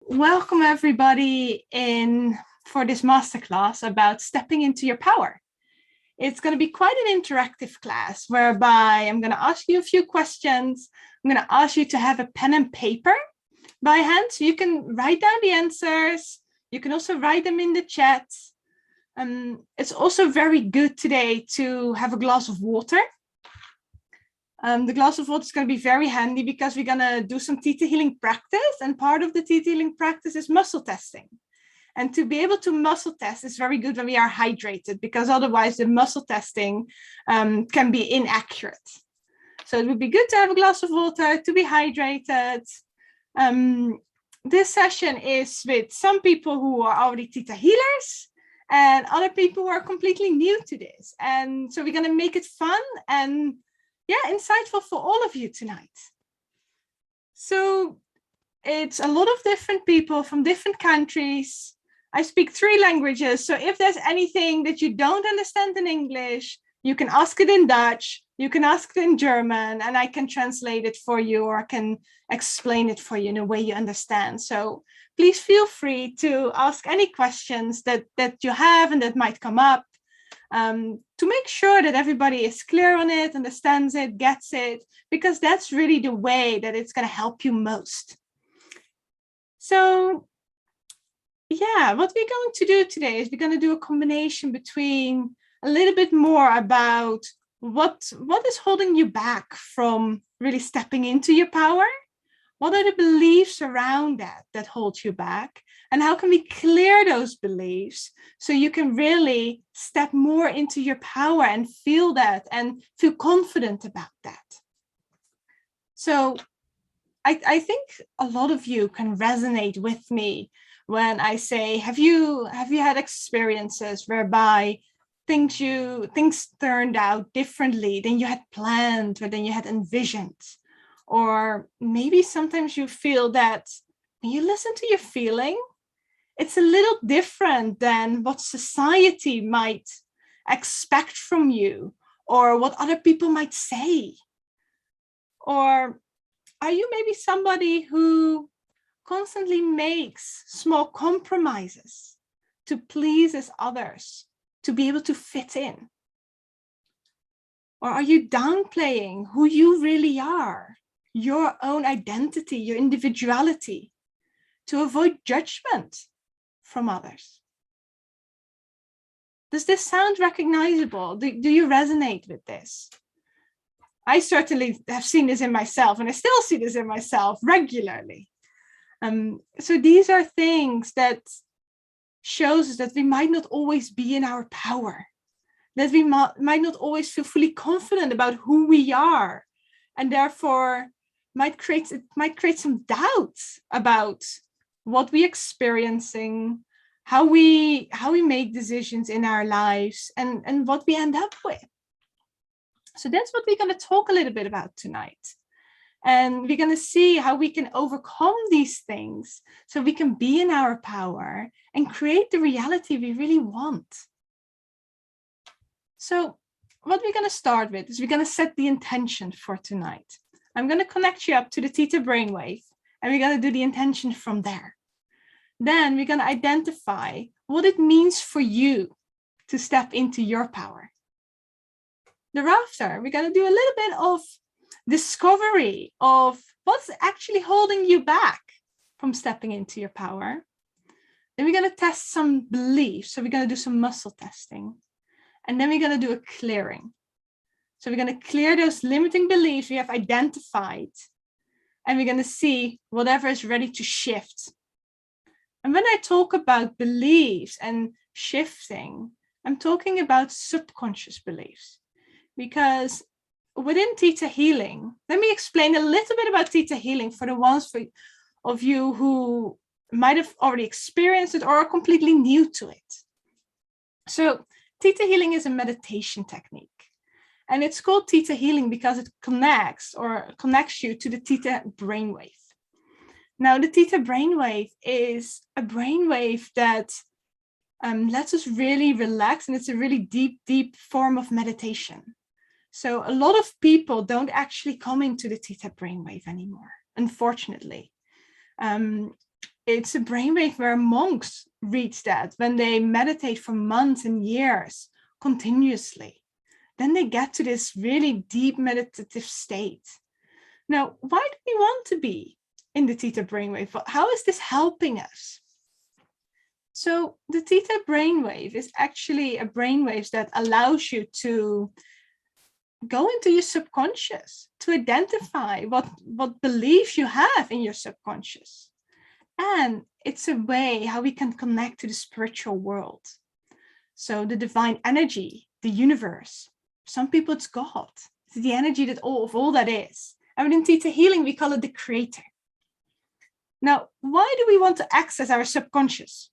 Welcome everybody in for this masterclass about stepping into your power. It's going to be quite an interactive class whereby I'm going to ask you a few questions. I'm going to ask you to have a pen and paper by hand so you can write down the answers. You can also write them in the chat. It's also very good today to have a glass of water. The glass of water is going to be very handy because we're going to do some Theta Healing practice, and part of the Theta Healing practice is muscle testing. And to be able to muscle test is very good when we are hydrated, because otherwise the muscle testing can be inaccurate. So it would be good to have a glass of water, to be hydrated. This session is with some people who are already Theta healers and other people who are completely new to this. And so we're going to make it fun and insightful for all of you tonight. So it's a lot of different people from different countries. I speak 3 languages. So if there's anything that you don't understand in English, you can ask it in Dutch, you can ask it in German, and I can translate it for you, or I can explain it for you in a way you understand. So please feel free to ask any questions that you have and that might come up. To make sure that everybody is clear on it, understands it, gets it, because that's really the way that it's going to help you most. So, what we're going to do today is we're going to do a combination between a little bit more about what is holding you back from really stepping into your power. What are the beliefs around that hold you back? And how can we clear those beliefs so you can really step more into your power and feel that and feel confident about that? So I think a lot of you can resonate with me when I say, have you had experiences whereby things turned out differently than you had planned or than you had envisioned? Or maybe sometimes you feel that when you listen to your feeling, it's a little different than what society might expect from you or what other people might say. Or are you maybe somebody who constantly makes small compromises to please others, to be able to fit in? Or are you downplaying who you really are, your own identity, your individuality, to avoid judgment from others? Does this sound recognizable? Do you resonate with this? I certainly have seen this in myself, and I still see this in myself regularly. So these are things that shows us that we might not always be in our power, that we might not always feel fully confident about who we are, and therefore might create some doubts about what we're experiencing, how we make decisions in our lives, and what we end up with. So that's what we're going to talk a little bit about tonight. And we're going to see how we can overcome these things so we can be in our power and create the reality we really want. So what we're going to start with is we're going to set the intention for tonight. I'm going to connect you up to the Theta Brainwave, and we're going to do the intention from there. Then we're going to identify what it means for you to step into your power. Thereafter, we're going to do a little bit of discovery of what's actually holding you back from stepping into your power. Then we're going to test some beliefs. So we're going to do some muscle testing. And then we're going to do a clearing. So we're going to clear those limiting beliefs we have identified. And we're going to see whatever is ready to shift. And when I talk about beliefs and shifting, I'm talking about subconscious beliefs. Because within Theta Healing, let me explain a little bit about Theta Healing for the ones of you who might have already experienced it or are completely new to it. So Theta Healing is a meditation technique. And it's called Theta Healing because it connects you to the Theta Brainwave. Now, the Theta Brainwave is a brainwave that lets us really relax, and it's a really deep, deep form of meditation. So a lot of people don't actually come into the Theta Brainwave anymore, unfortunately. It's a brainwave where monks reach that when they meditate for months and years continuously. Then they get to this really deep meditative state. Now, why do we want to be in the Theta brainwave? How is this helping us? So the Theta brainwave is actually a brainwave that allows you to go into your subconscious, to identify what beliefs you have in your subconscious. And it's a way how we can connect to the spiritual world. So the divine energy, the universe. Some people it's God. It's the energy that all that is. And in Theta Healing, we call it the creator. Now, why do we want to access our subconscious?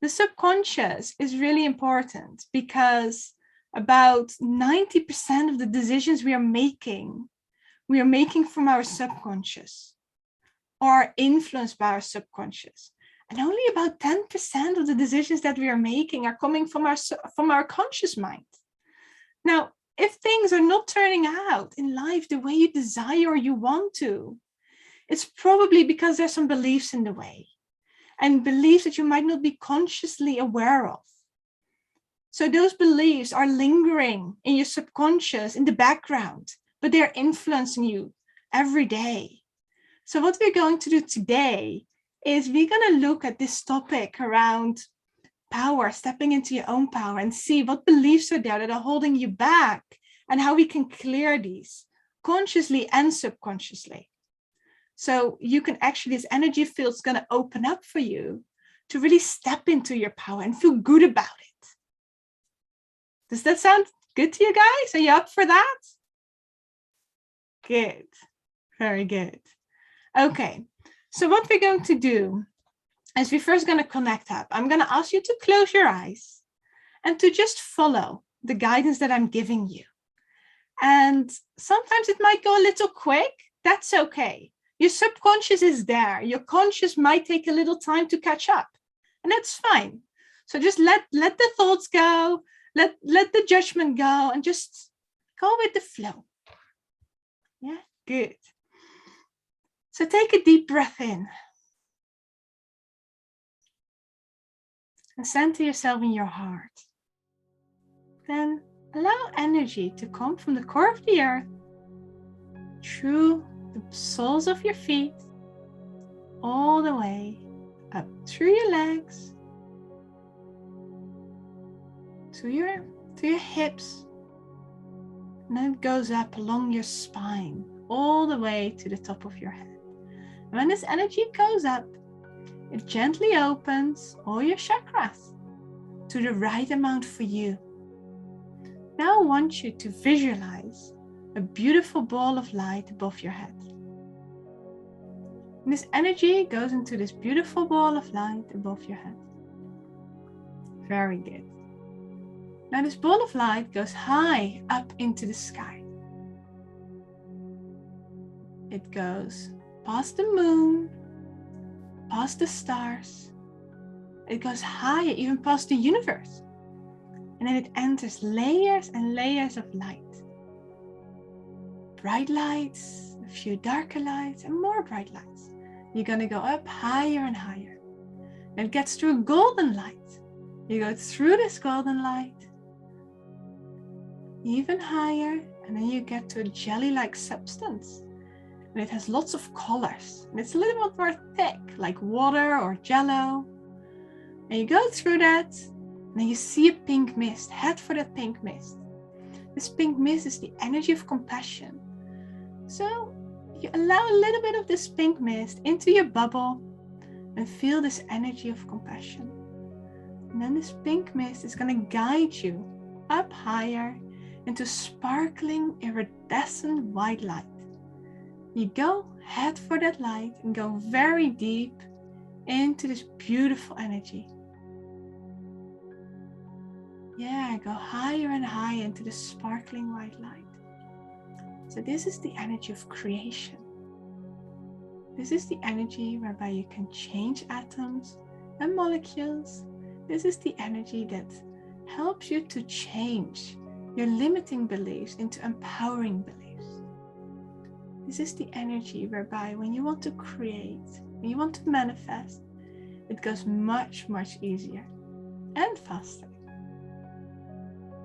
The subconscious is really important because about 90% of the decisions we are making from our subconscious or are influenced by our subconscious. And only about 10% of the decisions that we are making are coming from our conscious mind. Now, if things are not turning out in life the way you desire or you want to, it's probably because there's some beliefs in the way and beliefs that you might not be consciously aware of. So those beliefs are lingering in your subconscious in the background, but they're influencing you every day. So what we're going to do today is we're going to look at this topic around power, stepping into your own power, and see what beliefs are there that are holding you back and how we can clear these consciously and subconsciously. So you can actually, this energy field is going to open up for you to really step into your power and feel good about it. Does that sound good to you guys? Are you up for that? Good. Very good. Okay. So what we're going to do is we're first going to connect up. I'm going to ask you to close your eyes and to just follow the guidance that I'm giving you. And sometimes it might go a little quick. That's okay. Your subconscious is there. Your conscious might take a little time to catch up, and that's fine. So just let the thoughts go, let the judgment go, and just go with the flow. Yeah, good. So take a deep breath in and center yourself in your heart. Then allow energy to come from the core of the earth through the soles of your feet, all the way up through your legs, to your hips, and then it goes up along your spine, all the way to the top of your head. And when this energy goes up, it gently opens all your chakras to the right amount for you. Now I want you to visualize a beautiful ball of light above your head. And this energy goes into this beautiful ball of light above your head. Very good. Now this ball of light goes high up into the sky. It goes past the moon, past the stars. It goes higher, even past the universe. And then it enters layers and layers of light. Bright lights, a few darker lights, and more bright lights. You're going to go up higher and higher. And it gets to a golden light. You go through this golden light, even higher, and then you get to a jelly-like substance. And it has lots of colors. And it's a little bit more thick, like water or jello. And you go through that, and then you see a pink mist. Head for that pink mist. This pink mist is the energy of compassion. So you allow a little bit of this pink mist into your bubble and feel this energy of compassion. And then this pink mist is going to guide you up higher into sparkling iridescent white light. You go, head for that light, and go very deep into this beautiful energy. Yeah, go higher and higher into the sparkling white light. So this is the energy of creation. This is the energy whereby you can change atoms and molecules. This is the energy that helps you to change your limiting beliefs into empowering beliefs. This is the energy whereby when you want to create, when you want to manifest, it goes much, much easier and faster.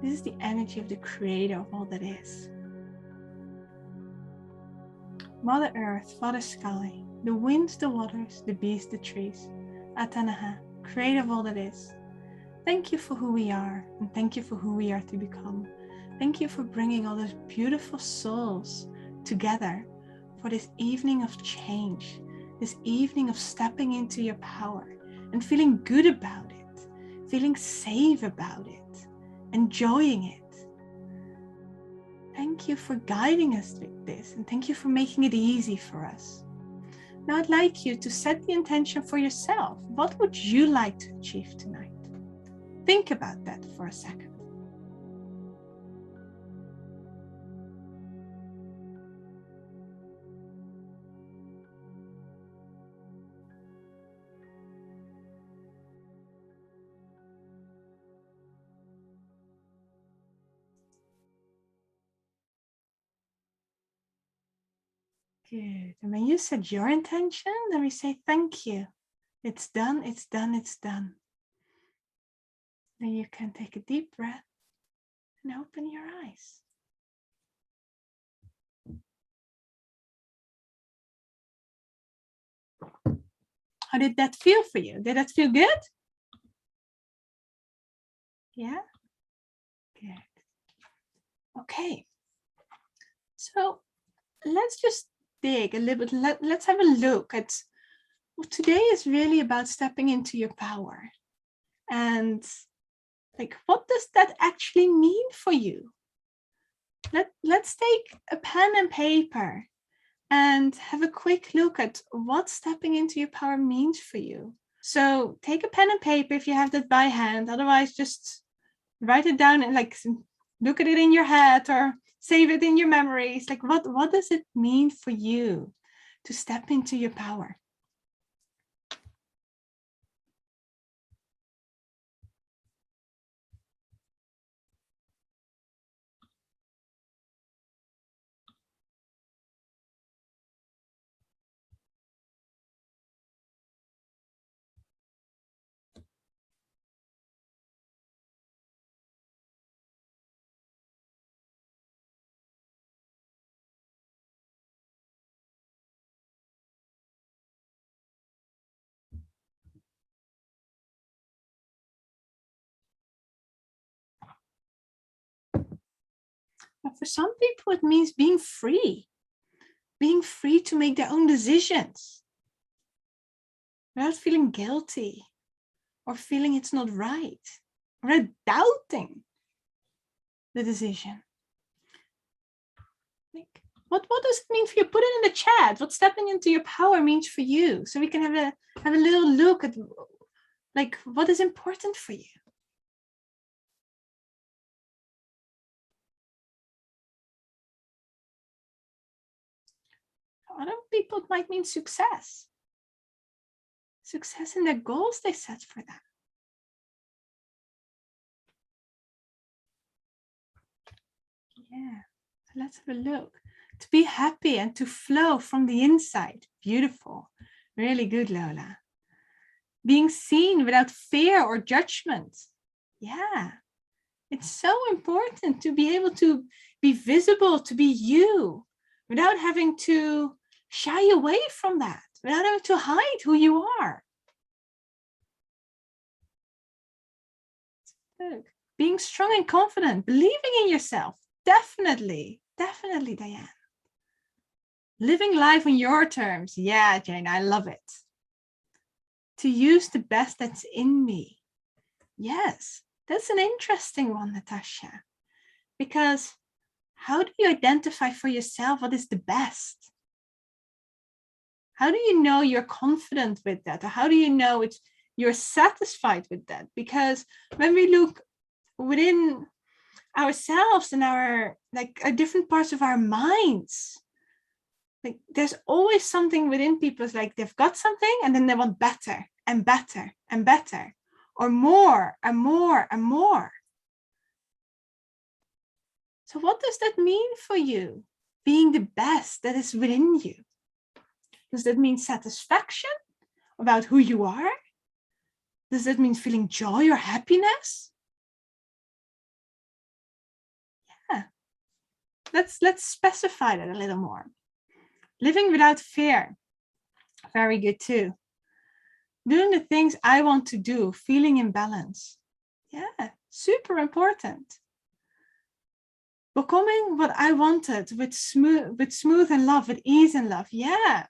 This is the energy of the creator of all that is. Mother Earth, Father Sky, the winds, the waters, the beasts, the trees, Atanaha, creator of all that is. Thank you for who we are, and thank you for who we are to become. Thank you for bringing all those beautiful souls together for this evening of change, this evening of stepping into your power and feeling good about it, feeling safe about it, enjoying it. Thank you for guiding us with this, and thank you for making it easy for us. Now I'd like you to set the intention for yourself. What would you like to achieve tonight? Think about that for a second. Good. And when you set your intention, then we say thank you. It's done, it's done, it's done. Then you can take a deep breath and open your eyes. How did that feel for you? Did that feel good? Yeah? Good. Okay. So let's just dig a little bit. Let's have a look at what today is really about, stepping into your power. And like, what does that actually mean for you? Let's take a pen and paper and have a quick look at what stepping into your power means for you. So take a pen and paper if you have that by hand. Otherwise, just write it down and like look at it in your head or save it in your memories. Like, what does it mean for you to step into your power? But for some people, it means being free to make their own decisions without feeling guilty or feeling it's not right or doubting the decision. Like, what does it mean for you? Put it in the chat. What stepping into your power means for you, so we can have a little look at like what is important for you. Other people, it might mean success in their goals they set for them. Yeah, so let's have a look. To be happy and to flow from the inside. Beautiful. Really good, Lola. Being seen without fear or judgment. Yeah, it's so important to be able to be visible, to be you, without having to shy away from that, without having to hide who you are. Look, being strong and confident, believing in yourself. Definitely, Diane. Living life on your terms. Yeah, Jane, I love it. To use the best that's in me. Yes, that's an interesting one, Natasha. Because how do you identify for yourself what is the best? How do you know you're confident with that? Or how do you know you're satisfied with that? Because when we look within ourselves and our different parts of our minds, like there's always something within people, like they've got something and then they want better and better and better, or more and more and more. So what does that mean for you, being the best that is within you? Does that mean satisfaction about who you are? Does that mean feeling joy or happiness? Yeah. Let's specify that a little more. Living without fear. Very good too. Doing the things I want to do, feeling in balance. Yeah, super important. Becoming what I wanted with smooth and love, with ease and love. Yeah.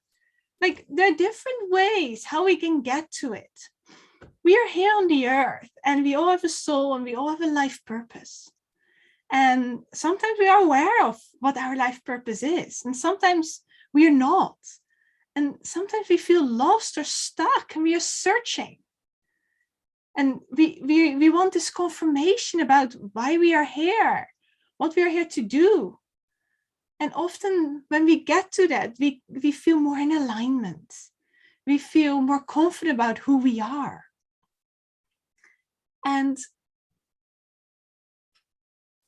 Like there are different ways how we can get to it. We are here on the earth and we all have a soul and we all have a life purpose. And sometimes we are aware of what our life purpose is. And sometimes we are not. And sometimes we feel lost or stuck and we are searching. And we want this confirmation about why we are here, what we are here to do. And often when we get to that, we feel more in alignment. We feel more confident about who we are. And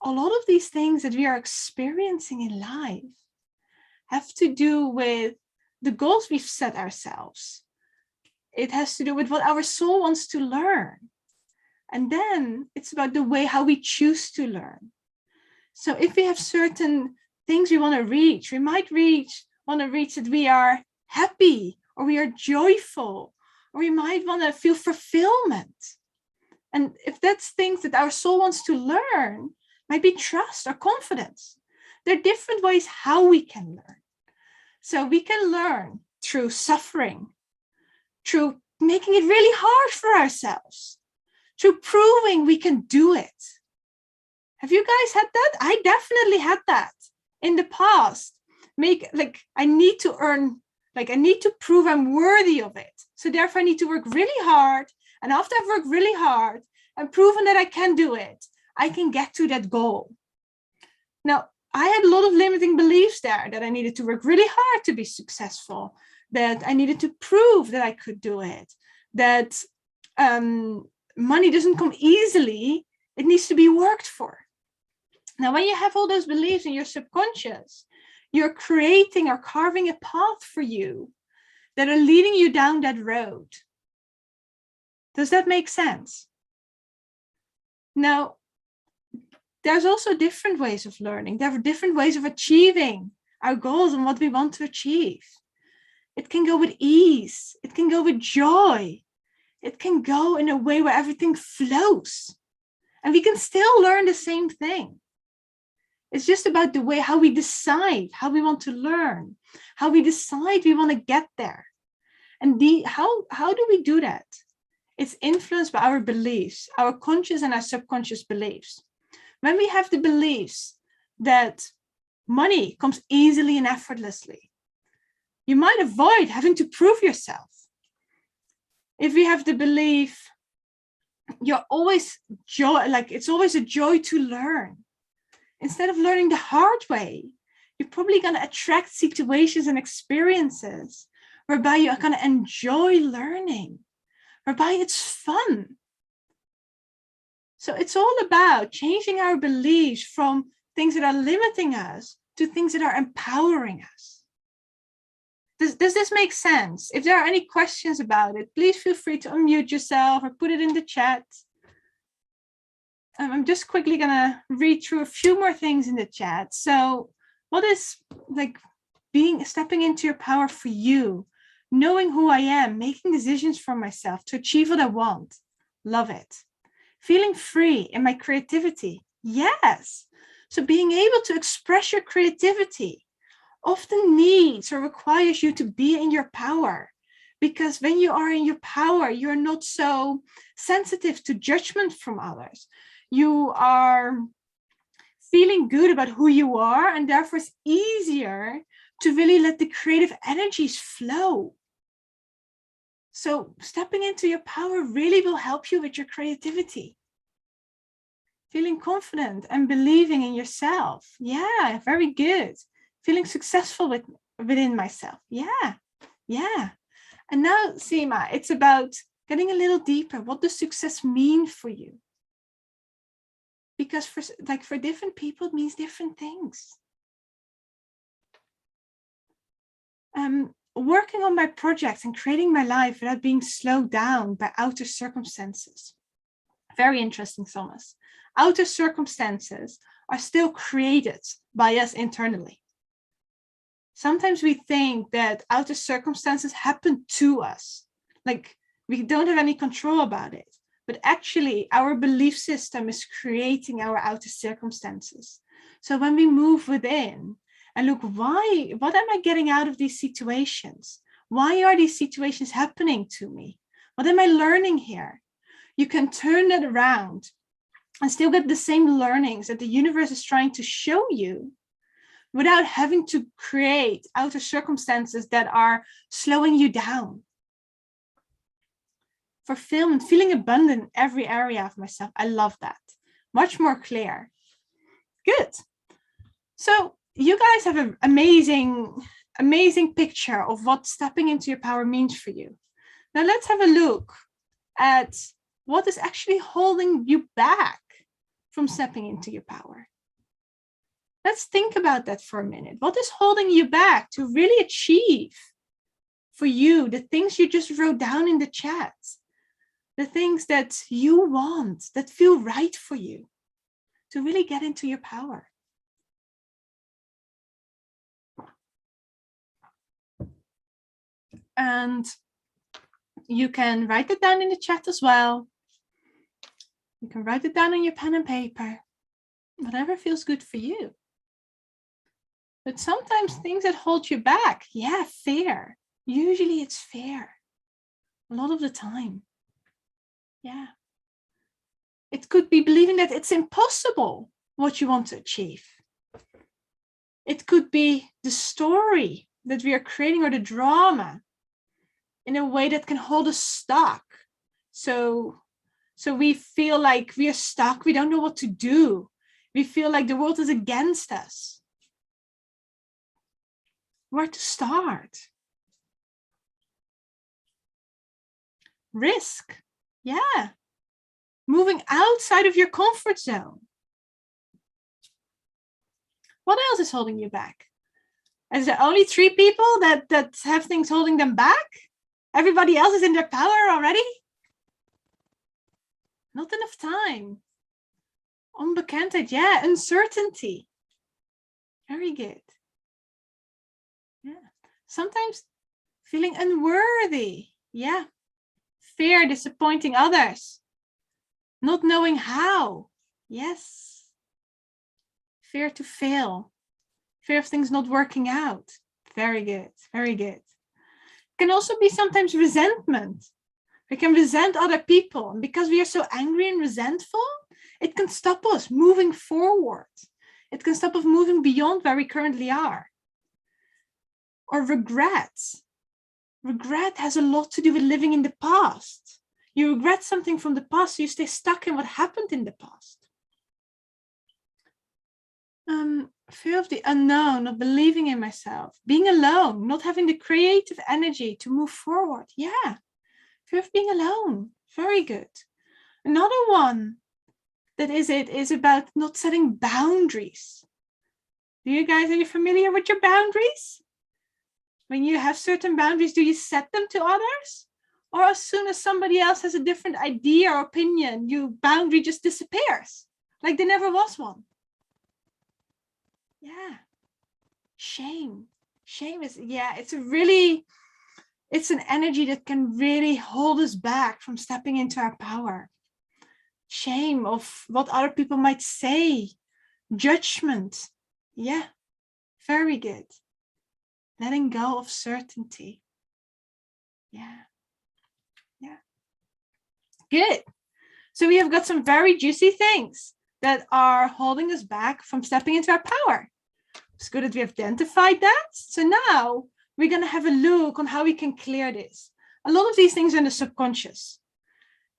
a lot of these things that we are experiencing in life have to do with the goals we've set ourselves. It has to do with what our soul wants to learn. And then it's about the way how we choose to learn. So if we have certain things we want to reach, we might want to reach that we are happy or we are joyful, or we might want to feel fulfillment. And if that's things that our soul wants to learn, might be trust or confidence. There are different ways how we can learn. So we can learn through suffering, through making it really hard for ourselves, through proving we can do it. Have you guys had that? I definitely had that in the past. I need to prove I'm worthy of it. So therefore I need to work really hard. And after I've worked really hard and proven that I can do it, I can get to that goal. Now, I had a lot of limiting beliefs there, that I needed to work really hard to be successful, that I needed to prove that I could do it, that money doesn't come easily, it needs to be worked for. Now, when you have all those beliefs in your subconscious, you're creating or carving a path for you that are leading you down that road. Does that make sense? Now, there's also different ways of learning. There are different ways of achieving our goals and what we want to achieve. It can go with ease. It can go with joy. It can go in a way where everything flows. And we can still learn the same thing. It's just about the way how we decide how we want to learn, how we decide we want to get there. And how do we do that? It's influenced by our beliefs, our conscious and our subconscious beliefs. When we have the beliefs that money comes easily and effortlessly, you might avoid having to prove yourself. If we have the belief you're always joy, like it's always a joy to learn, instead of learning the hard way, you're probably going to attract situations and experiences whereby you're going to enjoy learning, whereby it's fun. So it's all about changing our beliefs from things that are limiting us to things that are empowering us. Does this make sense? If there are any questions about it, please feel free to unmute yourself or put it in the chat. I'm just quickly going to read through a few more things in the chat. So what is stepping into your power for you? Knowing who I am, making decisions for myself to achieve what I want. Love it. Feeling free in my creativity. Yes. So being able to express your creativity often needs or requires you to be in your power. Because when you are in your power, you're not so sensitive to judgment from others. You are feeling good about who you are, and therefore it's easier to really let the creative energies flow. So stepping into your power really will help you with your creativity. Feeling confident and believing in yourself. Yeah, very good. Feeling successful within myself. Yeah. And now, Seema, it's about getting a little deeper. What does success mean for you? Because for different people, it means different things. working on my projects and creating my life without being slowed down by outer circumstances. Very interesting, Thomas. Outer circumstances are still created by us internally. Sometimes we think that outer circumstances happen to us, like we don't have any control about it. But actually, our belief system is creating our outer circumstances. So when we move within and look, what am I getting out of these situations? Why are these situations happening to me? What am I learning here? You can turn that around and still get the same learnings that the universe is trying to show you without having to create outer circumstances that are slowing you down. Fulfillment, feeling abundant in every area of myself. I love that. Much more clear. Good. So you guys have an amazing picture of what stepping into your power means for you. Now let's have a look at what is actually holding you back from stepping into your power. Let's think about that for a minute. What is holding you back to really achieve for you the things you just wrote down in the chat? The things that you want, that feel right for you, to really get into your power. And you can write it down in the chat as well. You can write it down on your pen and paper, whatever feels good for you. But sometimes things that hold you back, yeah, fear. Usually it's fear, a lot of the time. Yeah. It could be believing that it's impossible what you want to achieve. It could be the story that we are creating or the drama in a way that can hold us stuck. So we feel like we are stuck. We don't know what to do. We feel like the world is against us. Where to start? Risk. Yeah. Moving outside of your comfort zone. What else is holding you back? Is there only 3 people that have things holding them back? Everybody else is in their power already? Not enough time. Onbekendheid, yeah, uncertainty. Very good. Yeah. Sometimes feeling unworthy. Yeah. Fear, disappointing others. Not knowing how. Yes. Fear to fail. Fear of things not working out. Very good. Very good. It can also be sometimes resentment. We can resent other people. And because we are so angry and resentful, it can stop us moving forward. It can stop us moving beyond where we currently are. Or regret. Regret has a lot to do with living in the past. You regret something from the past, so you stay stuck in what happened in the past. Fear of the unknown, not believing in myself, being alone, not having the creative energy to move forward. Yeah, fear of being alone. Very good. Another one that is about not setting boundaries. Are you familiar with your boundaries? When you have certain boundaries, do you set them to others? Or as soon as somebody else has a different idea or opinion, your boundary just disappears, like there never was one. Yeah. Shame. Shame is, yeah, it's an energy that can really hold us back from stepping into our power. Shame of what other people might say. Judgment. Yeah. Very good. Letting go of certainty. Yeah. Yeah. Good. So we have got some very juicy things that are holding us back from stepping into our power. It's good that we have identified that. So now we're going to have a look on how we can clear this. A lot of these things are in the subconscious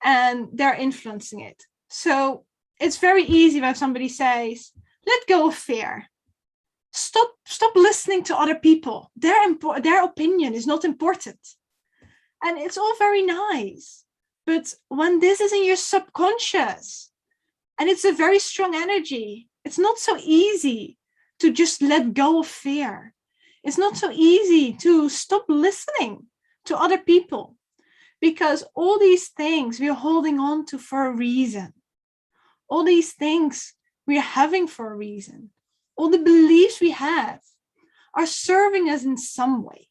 and they're influencing it. So it's very easy when somebody says, let go of fear. Stop listening to other people. Their opinion is not important. And it's all very nice. But when this is in your subconscious and it's a very strong energy, it's not so easy to just let go of fear. It's not so easy to stop listening to other people, because all these things we're holding on to for a reason. All these things we're having for a reason. All the beliefs we have are serving us in some way.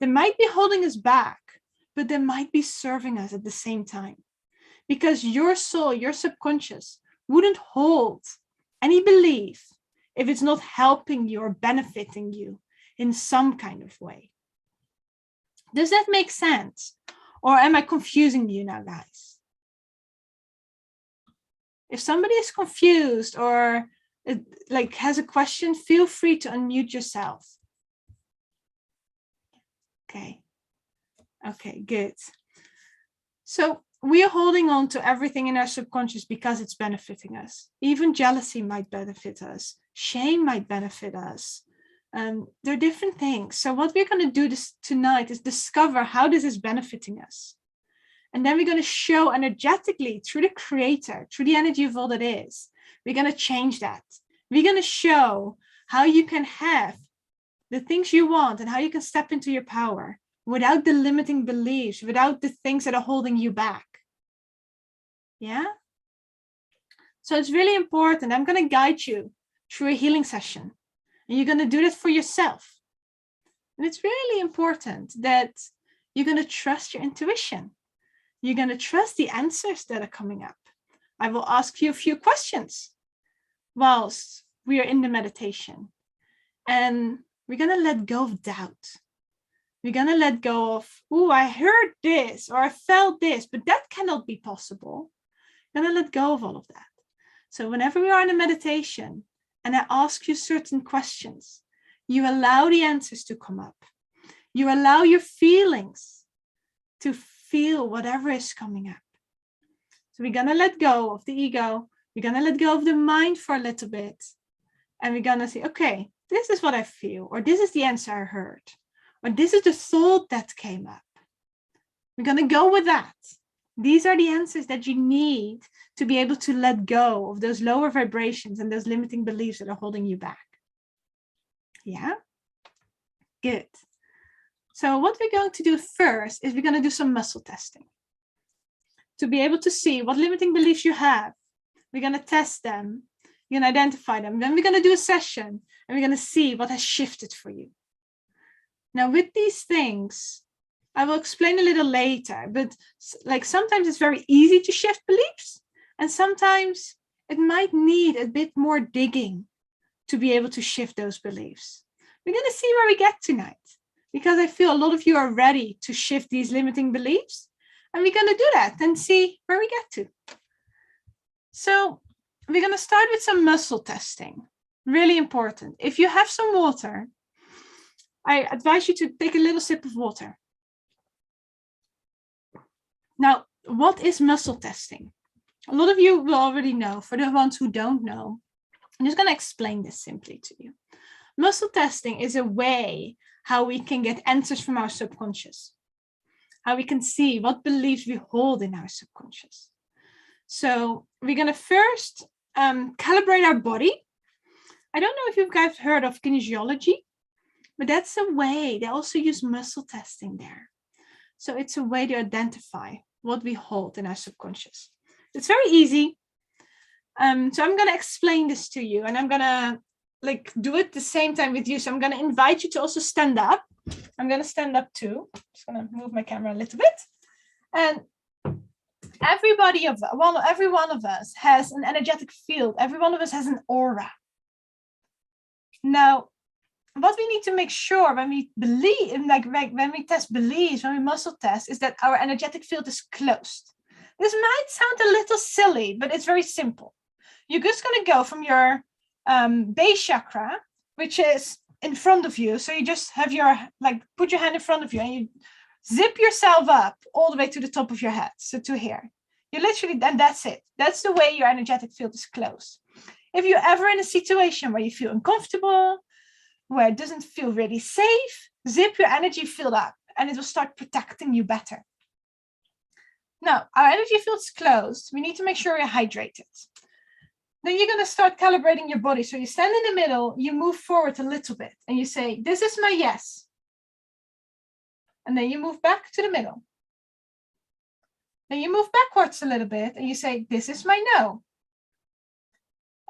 They might be holding us back, but they might be serving us at the same time. Because your soul, your subconscious, wouldn't hold any belief if it's not helping you or benefiting you in some kind of way. Does that make sense? Or am I confusing you now, guys? If somebody is confused or like has a question, feel free to unmute yourself. Okay. Okay, good. So we are holding on to everything in our subconscious because it's benefiting us. Even jealousy might benefit us. Shame might benefit us. There are different things. So what we're going to do tonight is discover how this is benefiting us. And then we're going to show energetically through the creator, through the energy of all that is, we're going to change that. We're going to show how you can have the things you want and how you can step into your power without the limiting beliefs, without the things that are holding you back. Yeah? So it's really important. I'm going to guide you through a healing session. And you're going to do that for yourself. And it's really important that you're going to trust your intuition. You're going to trust the answers that are coming up. I will ask you a few questions whilst we are in the meditation. And we're going to let go of doubt. We're going to let go of, oh, I heard this or I felt this, but that cannot be possible. We're going to let go of all of that. So whenever we are in a meditation and I ask you certain questions, you allow the answers to come up. You allow your feelings to feel whatever is coming up. So we're going to let go of the ego. We're going to let go of the mind for a little bit. And we're going to say, okay, this is what I feel, or this is the answer I heard, or this is the thought that came up. We're going to go with that. These are the answers that you need to be able to let go of those lower vibrations and those limiting beliefs that are holding you back. Yeah? Good. So what we're going to do first is we're going to do some muscle testing. To be able to see what limiting beliefs you have, we're going to test them. You're going to identify them. Then we're going to do a session and we're going to see what has shifted for you. Now with these things, I will explain a little later, but like sometimes it's very easy to shift beliefs and sometimes it might need a bit more digging to be able to shift those beliefs. We're going to see where we get tonight because I feel a lot of you are ready to shift these limiting beliefs and we're going to do that and see where we get to. So we're going to start with some muscle testing. Really important. If you have some water, I advise you to take a little sip of water. Now, what is muscle testing? A lot of you will already know. For the ones who don't know, I'm just going to explain this simply to you. Muscle testing is a way how we can get answers from our subconscious, how we can see what beliefs we hold in our subconscious. So we're going to first calibrate our body. I don't know if you guys heard of kinesiology, but that's a way. They also use muscle testing there. So it's a way to identify what we hold in our subconscious. It's very easy. So I'm going to explain this to you and I'm going to do it the same time with you. So I'm going to invite you to also stand up. I'm going to stand up too. Just going to move my camera a little bit. And every one of us has an energetic field. Every one of us has an aura. Now, what we need to make sure when we believe, when we test beliefs, when we muscle test, is that our energetic field is closed. This might sound a little silly, but it's very simple. You're just going to go from your base chakra, which is in front of you. So you just have put your hand in front of you and you zip yourself up all the way to the top of your head. So to here. You literally, and that's it. That's the way your energetic field is closed. If you're ever in a situation where you feel uncomfortable, where it doesn't feel really safe, zip your energy field up and it will start protecting you better. Now, our energy field is closed. We need to make sure we're hydrated. Then you're going to start calibrating your body. So you stand in the middle, you move forward a little bit, and you say, this is my yes. And then you move back to the middle. Then you move backwards a little bit, and you say, this is my no.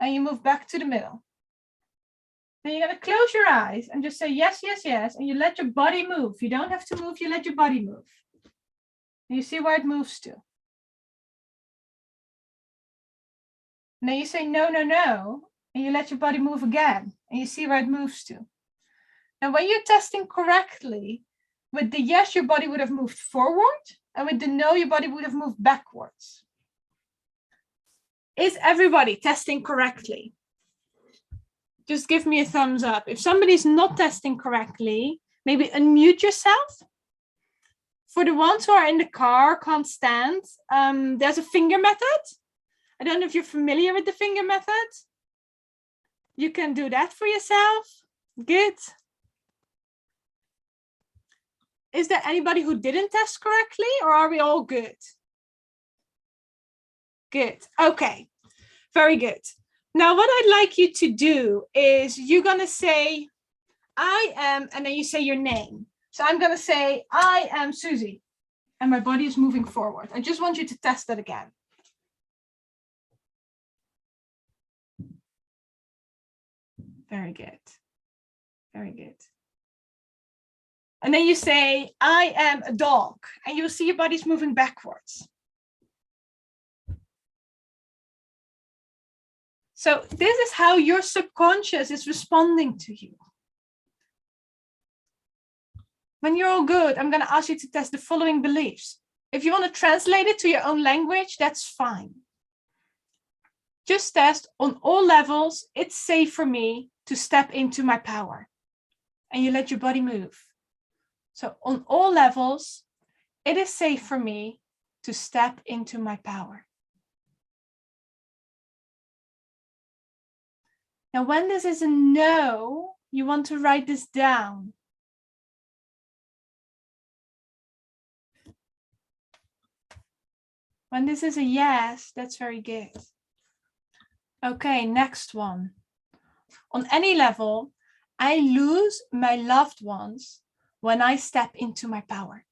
And you move back to the middle. Then you're going to close your eyes and just say, yes, yes, yes. And you let your body move. You don't have to move, you let your body move. And you see where it moves to. And then you say, no, no, no. And you let your body move again. And you see where it moves to. Now, when you're testing correctly, with the yes, your body would have moved forward. And with the no, your body would have moved backwards. Is everybody testing correctly? Just give me a thumbs up. If somebody's not testing correctly, maybe unmute yourself. For the ones who are in the car, can't stand, there's a finger method. I don't know if you're familiar with the finger method. You can do that for yourself. Good. Is there anybody who didn't test correctly, or are we all good? Good. Okay. Very good. Now, what I'd like you to do is you're going to say, I am, and then you say your name. So I'm going to say, I am Susie, and my body is moving forward. I just want you to test that again. Very good. Very good. And then you say, I am a dog, and you'll see your body's moving backwards. So this is how your subconscious is responding to you. When you're all good, I'm going to ask you to test the following beliefs. If you want to translate it to your own language, that's fine. Just test on all levels, it's safe for me to step into my power. And you let your body move. So on all levels, it is safe for me to step into my power. Now, when this is a no, you want to write this down. When this is a yes, that's very good. Okay, next one. On any level, I lose my loved ones when I step into my power.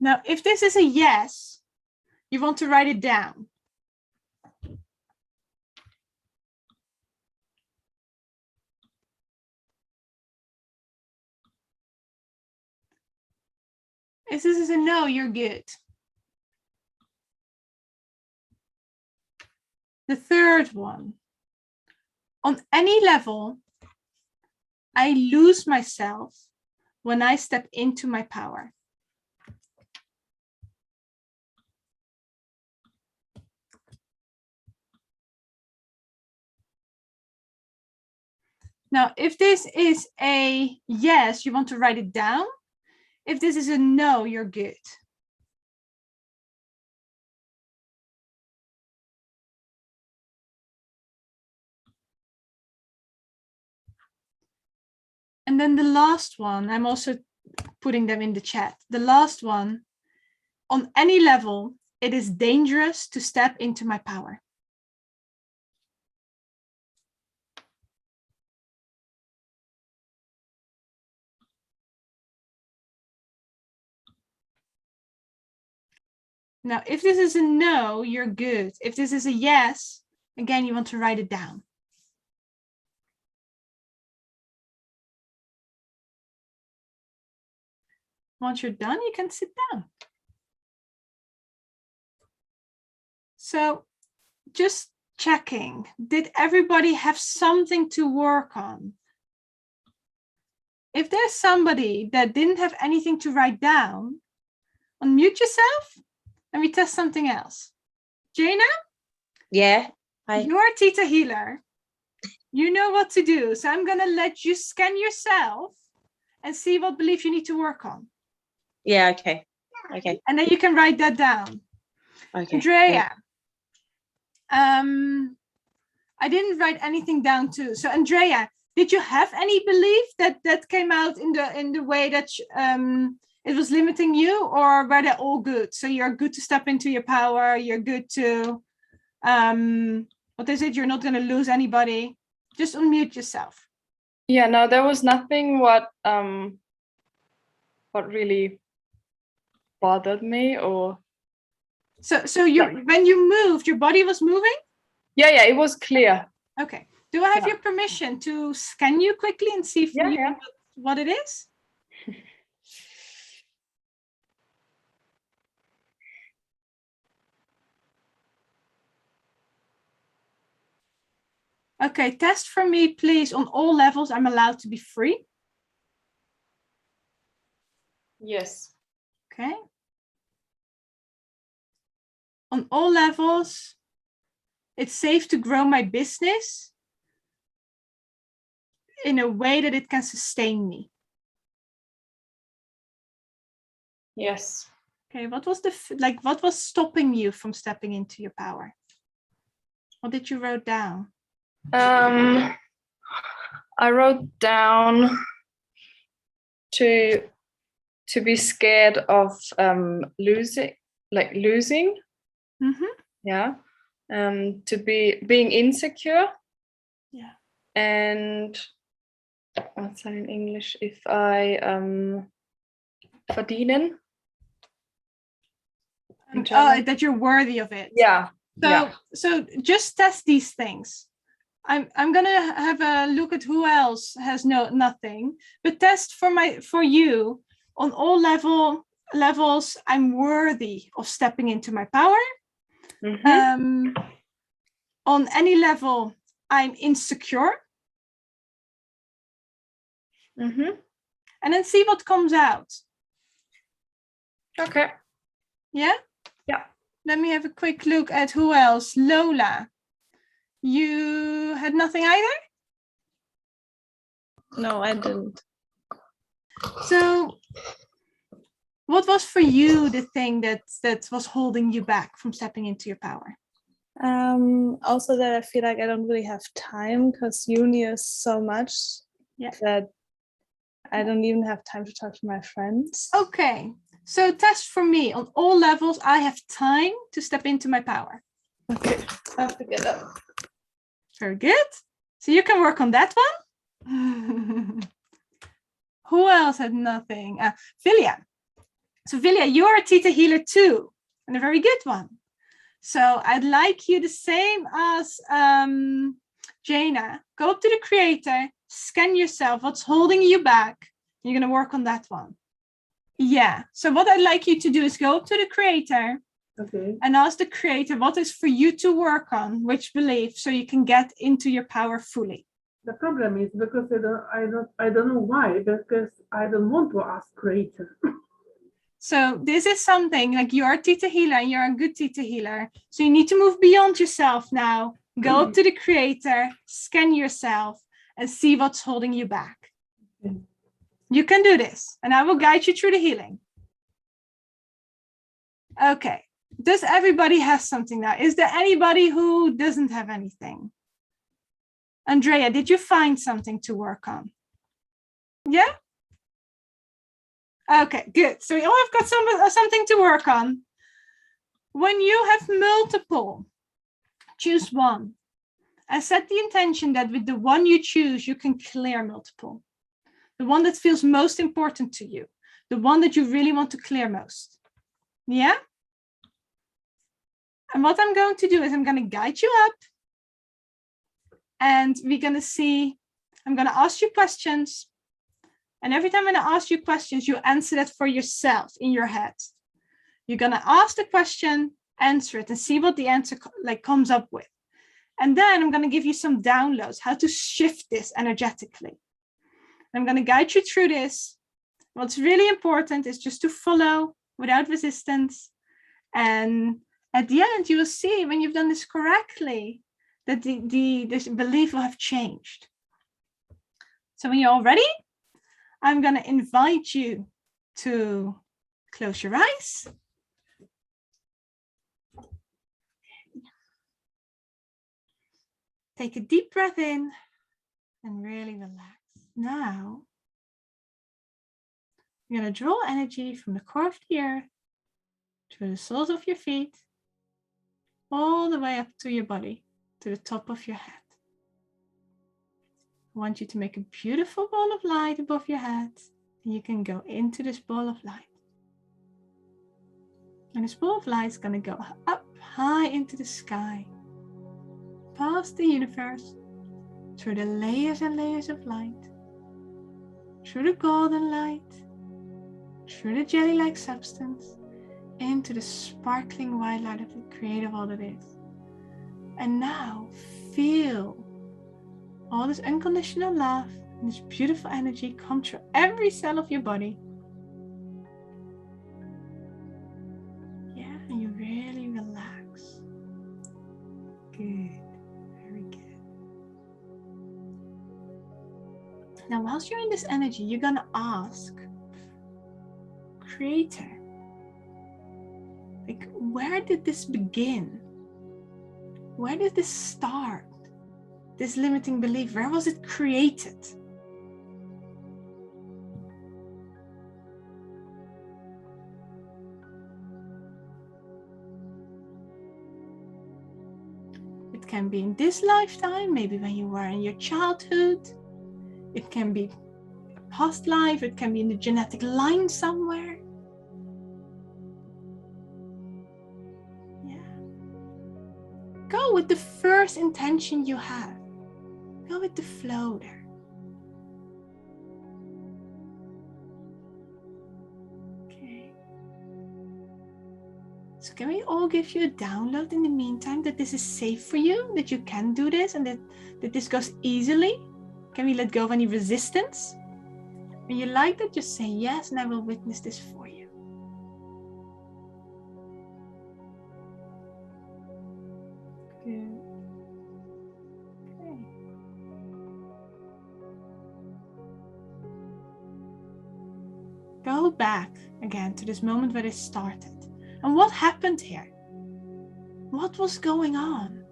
Now, if this is a yes, you want to write it down. If this is a no, you're good. The third one. On any level, I lose myself when I step into my power. Now, if this is a yes, you want to write it down. If this is a no, you're good. And then the last one, I'm also putting them in the chat. The last one, on any level, it is dangerous to step into my power. Now, if this is a no, you're good. If this is a yes, again, you want to write it down. Once you're done, you can sit down. So just checking, did everybody have something to work on? If there's somebody that didn't have anything to write down, unmute yourself and we test something else. Jaina? Yeah. Hi. You're a Theta healer. You know what to do. So I'm going to let you scan yourself and see what belief you need to work on. Yeah, okay. Okay. And then you can write that down. Okay. Andrea. Yeah. I didn't write anything down too. So Andrea, Did you have any belief that came out in the way that it was limiting you, or were they all good? So you're good to step into your power. You're good to, what is it? You're not going to lose anybody. Just unmute yourself. Yeah, no, there was nothing what really bothered me, or. So you when you moved, your body was moving? Yeah, it was clear. Okay. Do I have your permission to scan you quickly and see for you what it is? Okay, test for me, please. On all levels, I'm allowed to be free. Yes. Okay. On all levels, it's safe to grow my business in a way that it can sustain me. Yes. Okay, what was what was stopping you from stepping into your power? What did you write down? I wrote down to be scared of losing. Mm-hmm. Yeah. To being insecure. Yeah. And what's that in English? If I verdienen. That you're worthy of it. Yeah. So just test these things. I'm gonna have a look at who else has nothing, but test for you on all levels. I'm worthy of stepping into my power. Mm-hmm. On any level, I'm insecure. Mm-hmm. And then see what comes out. Okay. Yeah? Yeah. Let me have a quick look at who else. Lola, you had nothing either? No, I didn't. So what was for you the thing that was holding you back from stepping into your power? Also that I feel like I don't really have time, because uni is so much that I don't even have time to talk to my friends. Okay, so test for me. On all levels, I have time to step into my power. Okay, I have to get up. Very good. So you can work on that one. Who else had nothing? Vilja. So Vilja, you're a Theta healer too, and a very good one. So I'd like you the same as Jana. Go up to the creator, scan yourself, what's holding you back. You're going to work on that one. Yeah. So what I'd like you to do is go up to the creator and ask the creator what is for you to work on, which belief, so you can get into your power fully. The problem is because I don't know why, because I don't want to ask creator. So this is something like you're a Theta healer and you're a good Theta healer. So you need to move beyond yourself now. Go up to the creator, scan yourself, and see what's holding you back. You can do this, and I will guide you through the healing. Okay. Does everybody have something now? Is there anybody who doesn't have anything? Andrea, did you find something to work on? Yeah? Okay, good. So we all have got something to work on. When you have multiple, choose one. I set the intention that with the one you choose, you can clear multiple. The one that feels most important to you. The one that you really want to clear most. Yeah? And what I'm going to do is I'm going to guide you up. And we're going to see, I'm going to ask you questions. And every time I'm going to ask you questions, you answer that for yourself in your head. You're going to ask the question, answer it, and see what the answer comes up with. And then I'm going to give you some downloads, how to shift this energetically. I'm going to guide you through this. What's really important is just to follow without resistance. And at the end, you will see when you've done this correctly, that this belief will have changed. So when you're all ready, I'm going to invite you to close your eyes. Take a deep breath in and really relax. Now, you're going to draw energy from the core of the earth through the soles of your feet, all the way up to your body, to the top of your head. I want you to make a beautiful ball of light above your head, and you can go into this ball of light. And this ball of light is going to go up high into the sky, past the universe, through the layers and layers of light, through the golden light, through the jelly-like substance, into the sparkling white light of the creator of all that is. And now feel all this unconditional love and this beautiful energy come through every cell of your body. Yeah, and you really relax. Good, very good. Now, whilst you're in this energy, you're gonna ask, Creator, like, where did this begin? Where did this start? This limiting belief, where was it created? It can be in this lifetime, maybe when you were in your childhood. It can be a past life, it can be in the genetic line somewhere. Yeah. Go with the first intention you have. Go with the flow there. Okay. So can we all give you a download in the meantime that this is safe for you, that you can do this, and that this goes easily? Can we let go of any resistance? When you like that, just say yes, and I will witness this for you. Good. Okay. Go back again to this moment where this started. And what happened here? What was going on?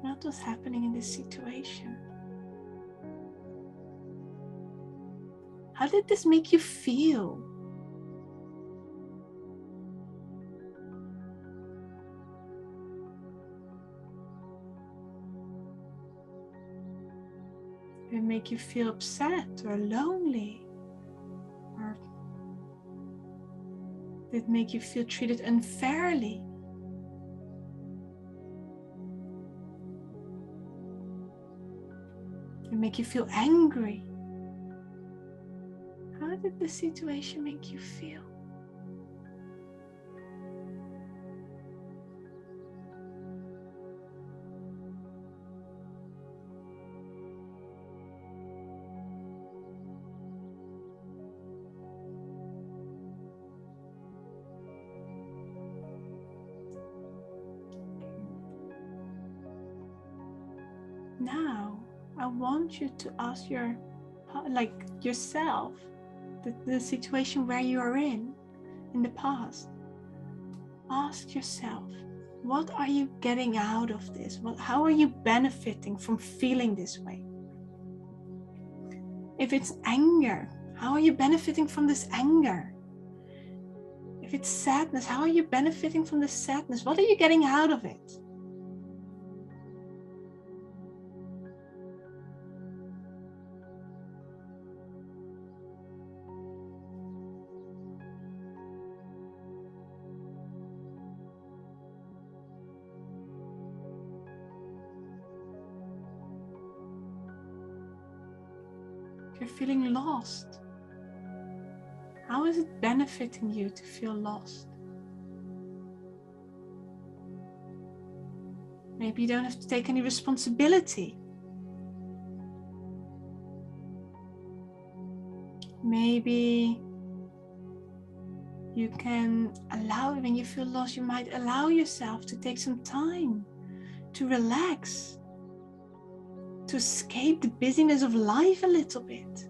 What was happening in this situation? How did this make you feel? Did it make you feel upset or lonely? Or did it make you feel treated unfairly? Did it make you feel angry? How did the situation make you feel? Now, I want you to ask yourself, the situation where you are in the past. Ask yourself, what are you getting out of this? How are you benefiting from feeling this way? If it's anger, how are you benefiting from this anger? If it's sadness, how are you benefiting from this sadness? What are you getting out of it? You're feeling lost. How is it benefiting you to feel lost? Maybe you don't have to take any responsibility. Maybe you can allow, when you feel lost, you might allow yourself to take some time to relax, to escape the busyness of life a little bit.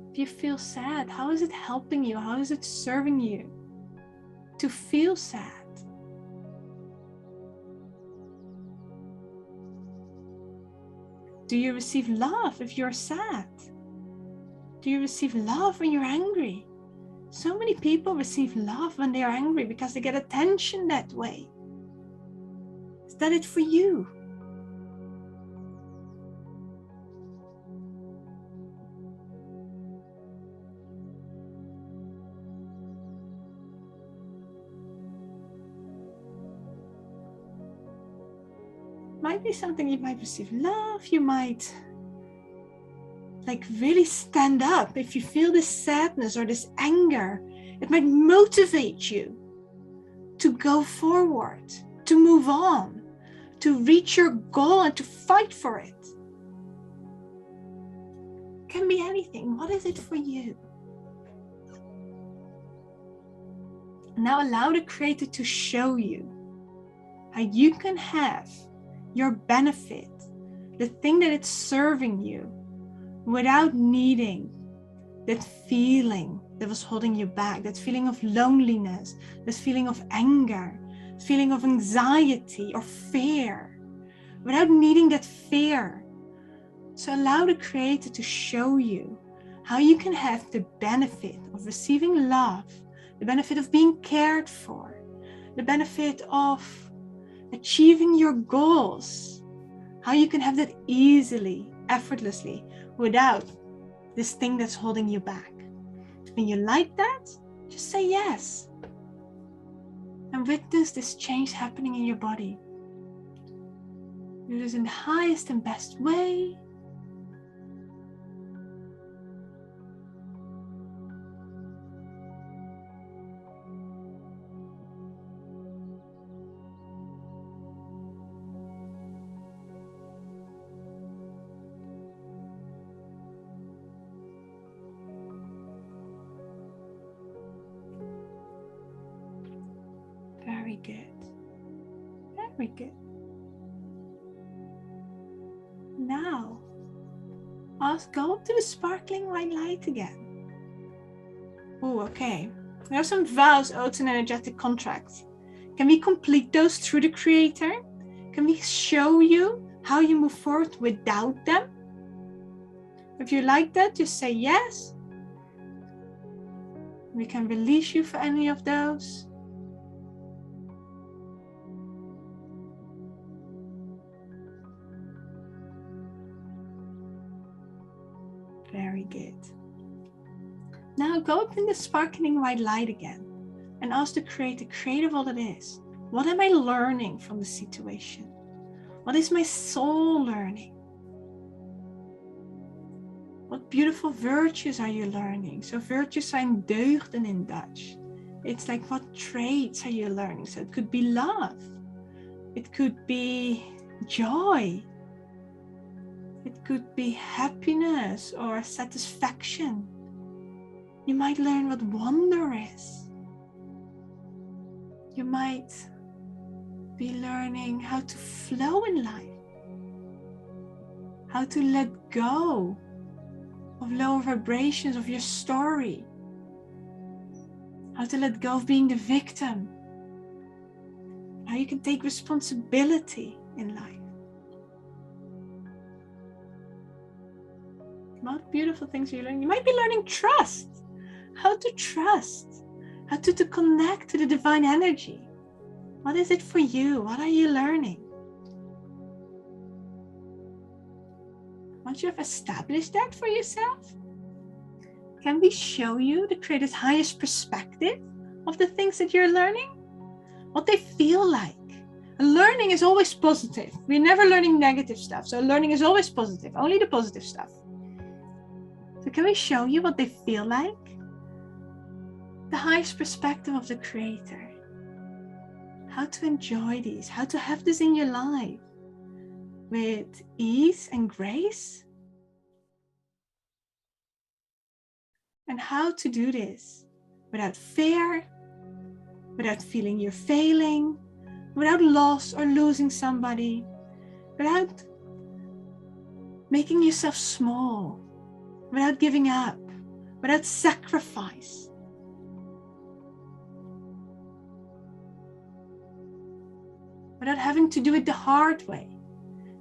If you feel sad, how is it helping you? How is it serving you to feel sad? Do you receive love if you're sad? Do you receive love when you're angry? So many people receive love when they are angry because they get attention that way. Is that it for you? Might be something you might receive love, you might really stand up if you feel this sadness or this anger. It might motivate you to go forward, to move on, to reach your goal and to fight for it. Can be anything. What is it for you? Now allow the Creator to show you how you can have your benefit, the thing that it's serving you, without needing that feeling that was holding you back, that feeling of loneliness, that feeling of anger, feeling of anxiety or fear, without needing that fear. So allow the Creator to show you how you can have the benefit of receiving love, the benefit of being cared for, the benefit of achieving your goals, how you can have that easily, effortlessly, without this thing that's holding you back. When you like that, just say yes and witness this change happening in your body. Do this in the highest and best way. Very good. Very good. Now, go up to the sparkling white light again. Oh, okay. There are some vows, oaths, and energetic contracts. Can we complete those through the Creator? Can we show you how you move forward without them? If you like that, just say yes. We can release you for any of those. Very good. Now go up in the sparkling white light again and ask the Creator, Creator, all that is. What am I learning from the situation? What is my soul learning? What beautiful virtues are you learning? So virtues zijn deugden in Dutch. It's like, what traits are you learning? So it could be love. It could be joy. It could be happiness or satisfaction. You might learn what wonder is. You might be learning how to flow in life. How to let go of lower vibrations of your story. How to let go of being the victim. How you can take responsibility in life. What beautiful things are you learning? You might be learning trust. How to trust. How to connect to the divine energy. What is it for you? What are you learning? Once you have established that for yourself, can we show you the Creator's highest perspective of the things that you're learning? What they feel like. And learning is always positive. We're never learning negative stuff. So learning is always positive, only the positive stuff. So can we show you what they feel like? The highest perspective of the Creator. How to enjoy these, how to have this in your life with ease and grace. And how to do this without fear, without feeling you're failing, without loss or losing somebody, without making yourself small, without giving up, without sacrifice. Without having to do it the hard way.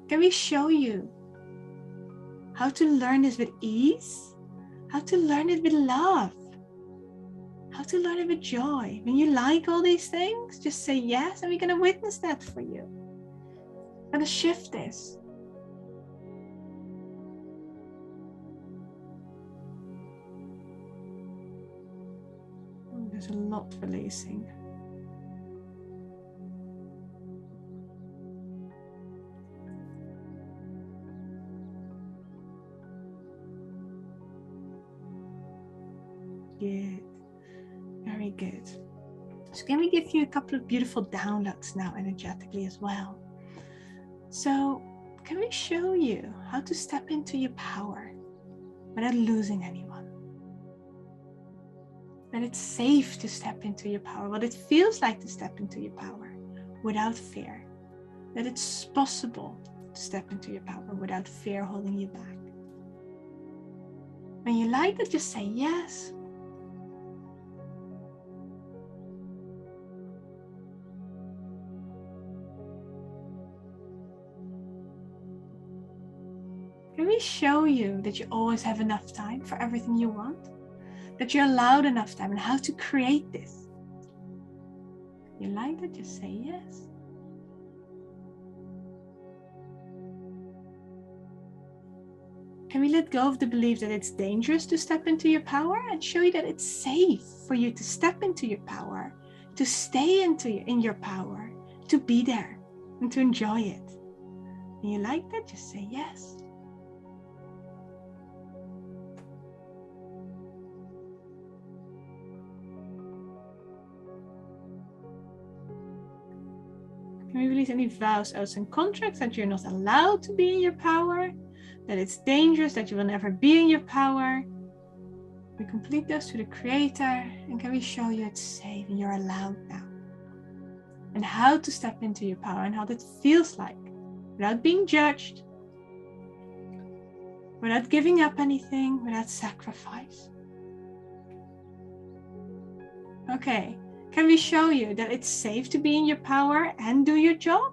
Can we show you how to learn this with ease? How to learn it with love? How to learn it with joy? When you like all these things, just say yes, and we're going to witness that for you. We're going to shift this. Oh, there's a lot releasing. Good. Very good. So can we give you a couple of beautiful downloads now energetically as well? So can we show you how to step into your power without losing anyone? That it's safe to step into your power, what it feels like to step into your power without fear. That it's possible to step into your power without fear holding you back. When you like it, just say yes. Can we show you that you always have enough time for everything you want? That you're allowed enough time and how to create this? You like that? Just say yes. Can we let go of the belief that it's dangerous to step into your power and show you that it's safe for you to step into your power, to stay in your power, to be there and to enjoy it? And you like that? Just say yes. Can we release any vows, oaths, and contracts that you're not allowed to be in your power? That it's dangerous, that you will never be in your power? We complete those to the Creator, and can we show you it's safe and you're allowed now? And how to step into your power and how that feels like, without being judged, without giving up anything, without sacrifice. Okay. Can we show you that it's safe to be in your power and do your job?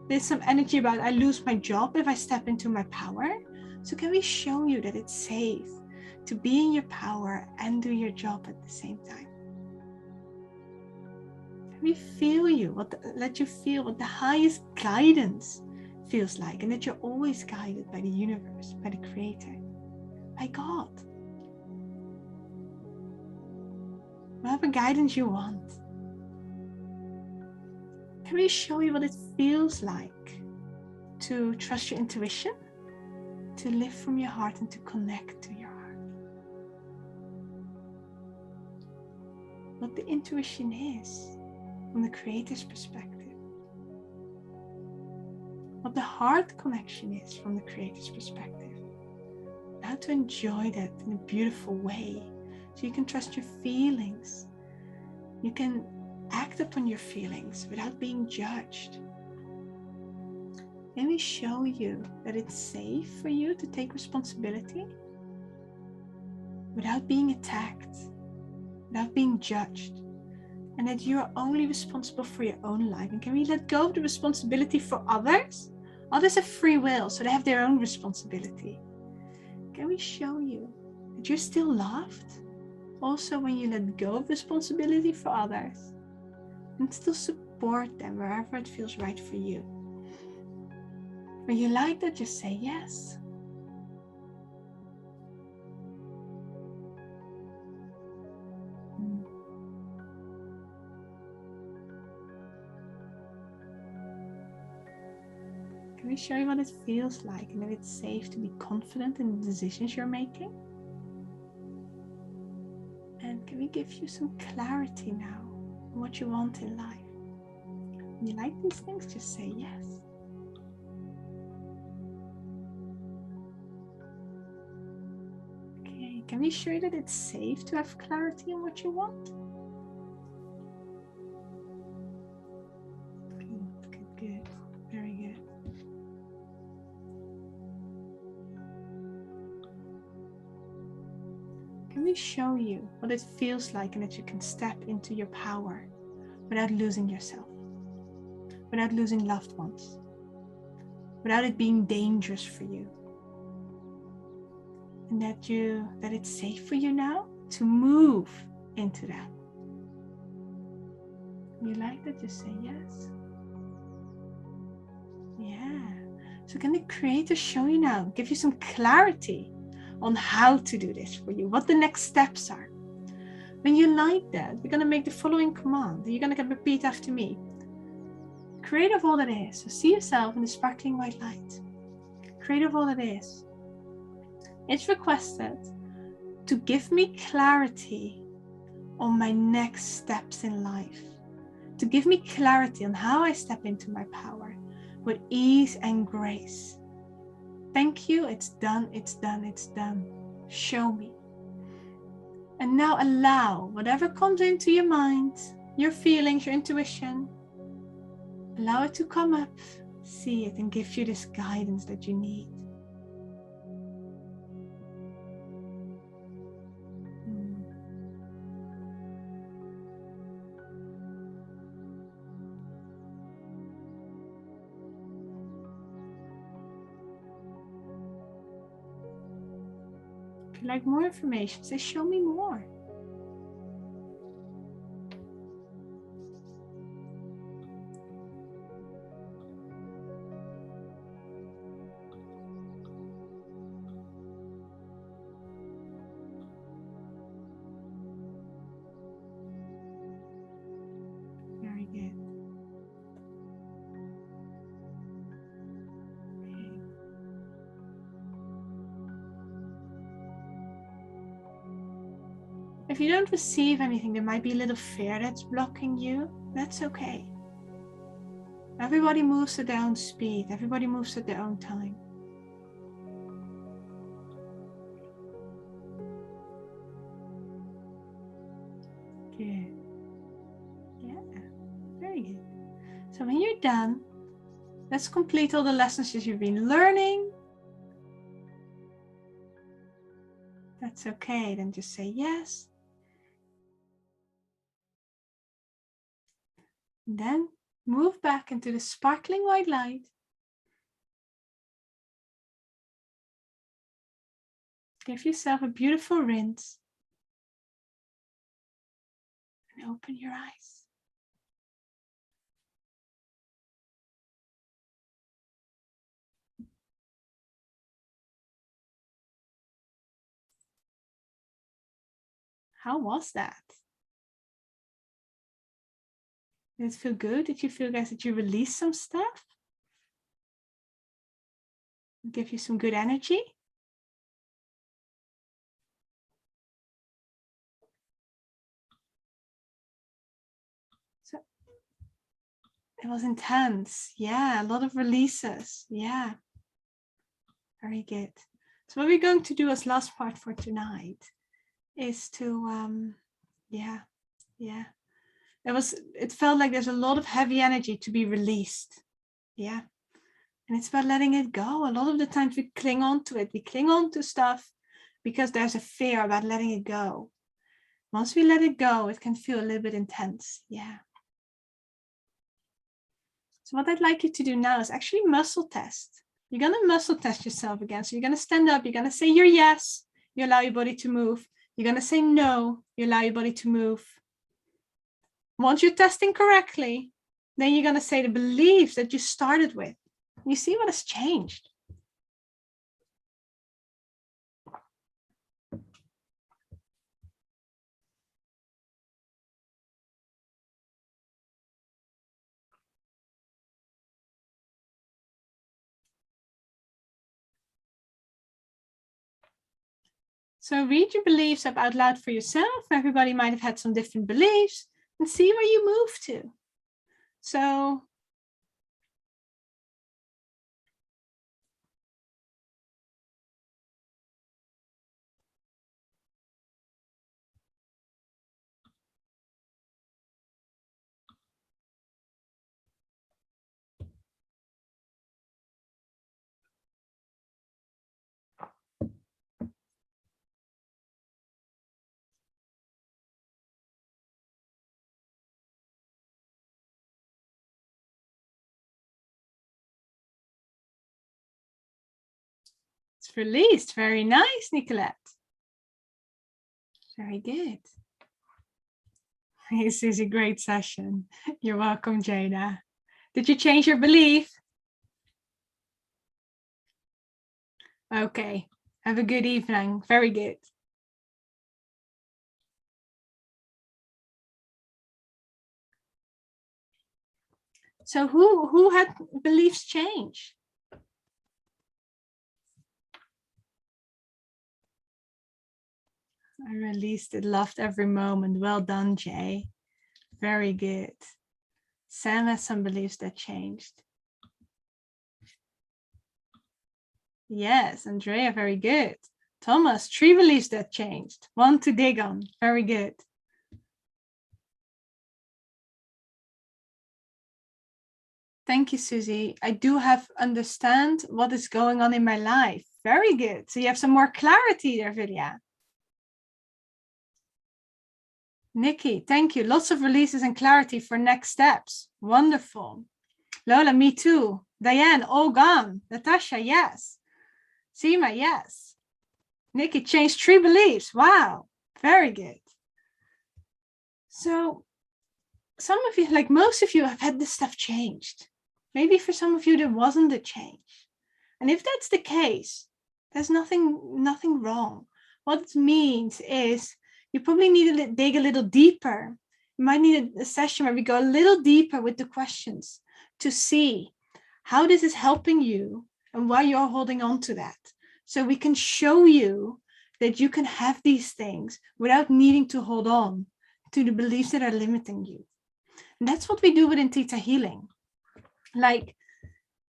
There's some energy about I lose my job if I step into my power. So can we show you that it's safe to be in your power and do your job at the same time? Can we feel you? Let you feel what the highest guidance feels like, and that you're always guided by the universe, by the Creator, by God. Whatever guidance you want. Can we show you what it feels like to trust your intuition, to live from your heart and to connect to your heart? What the intuition is from the Creator's perspective. What the heart connection is from the Creator's perspective. And how to enjoy that in a beautiful way. So you can trust your feelings. You can act upon your feelings without being judged. Let me show you that it's safe for you to take responsibility without being attacked, without being judged, and that you are only responsible for your own life. And can we let go of the responsibility for others? Others have free will, so they have their own responsibility. Can we show you that you're still loved? Also, when you let go of responsibility for others and still support them wherever it feels right for you. When you like that, just say yes. Can we show you what it feels like and that it's safe to be confident in the decisions you're making? And can we give you some clarity now on what you want in life? When you like these things, just say yes. Okay, can we show you that it's safe to have clarity on what you want? Can we show you what it feels like and that you can step into your power without losing yourself, without losing loved ones, without it being dangerous for you? And that it's safe for you now to move into that. You like that? Just say yes. Yeah. So can the creator show you now, give you some clarity on how to do this for you, what the next steps are? When you like that, we're going to make the following command. You're going to repeat after me. Creator of all that is. So see yourself in the sparkling white light. Creator of all that is. It's requested to give me clarity on my next steps in life. To give me clarity on how I step into my power with ease and grace. Thank you. It's done. It's done. It's done. Show me. And now allow whatever comes into your mind, your feelings, your intuition, allow it to come up, see it, and give you this guidance that you need. If you like more information, say, show me more. Very good. If you don't receive anything, there might be a little fear that's blocking you. That's okay. Everybody moves at their own speed. Everybody moves at their own time. Good. Yeah, very good. So when you're done, let's complete all the lessons that you've been learning. That's okay. Then just say yes. And then move back into the sparkling white light. Give yourself a beautiful rinse. And open your eyes. How was that? Did it feel good? Did you feel, guys, that you released some stuff? Give you some good energy? So it was intense. Yeah, a lot of releases. Yeah. Very good. So what we're going to do as last part for tonight is to, it felt like there's a lot of heavy energy to be released. Yeah. And it's about letting it go. A lot of the times we cling on to it. We cling on to stuff because there's a fear about letting it go. Once we let it go, it can feel a little bit intense. Yeah. So what I'd like you to do now is actually muscle test. You're going to muscle test yourself again. So you're going to stand up. You're going to say your yes. You allow your body to move. You're going to say no. You allow your body to move. Once you're testing correctly, then you're going to say the beliefs that you started with. You see what has changed. So read your beliefs up out loud for yourself. Everybody might have had some different beliefs and see where you move to. So It's released. Very nice, Nicolette. Very good. Hey, Susie, great session. You're welcome, Jada. Did you change your belief? Okay. Have a good evening. Very good. So who had beliefs change? I released it, loved every moment. Well done, Jay. Very good. Sam has some beliefs that changed. Yes, Andrea, very good. Thomas, 3 beliefs that changed. 1 to dig on. Very good. Thank you, Susie. I do understand what is going on in my life. Very good. So you have some more clarity there, Vidya. Nikki, thank you. Lots of releases and clarity for next steps. Wonderful. Lola, me too. Diane, all gone. Natasha, yes. Seema, yes. Nikki changed 3 beliefs. Wow. Very good. So some of you, like most of you, have had this stuff changed. Maybe for some of you, there wasn't a change. And if that's the case, there's nothing wrong. What it means is you probably need to dig a little deeper. You might need a session where we go a little deeper with the questions to see how this is helping you and why you're holding on to that. So we can show you that you can have these things without needing to hold on to the beliefs that are limiting you. And that's what we do within Theta Healing. Like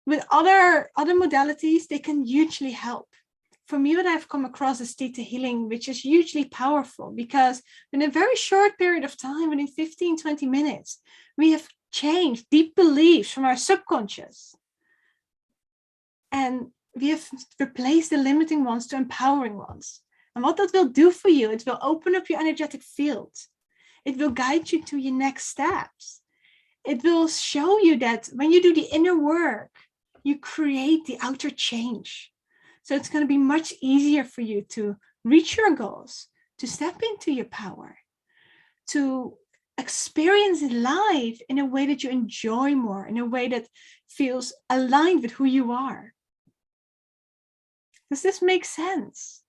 with other modalities, they can hugely help. For me, what I've come across is Theta Healing, which is hugely powerful because in a very short period of time, within 15, 20 minutes, we have changed deep beliefs from our subconscious. And we have replaced the limiting ones to empowering ones. And what that will do for you, it will open up your energetic field. It will guide you to your next steps. It will show you that when you do the inner work, you create the outer change. So it's going to be much easier for you to reach your goals, to step into your power, to experience life in a way that you enjoy more, in a way that feels aligned with who you are. Does this make sense?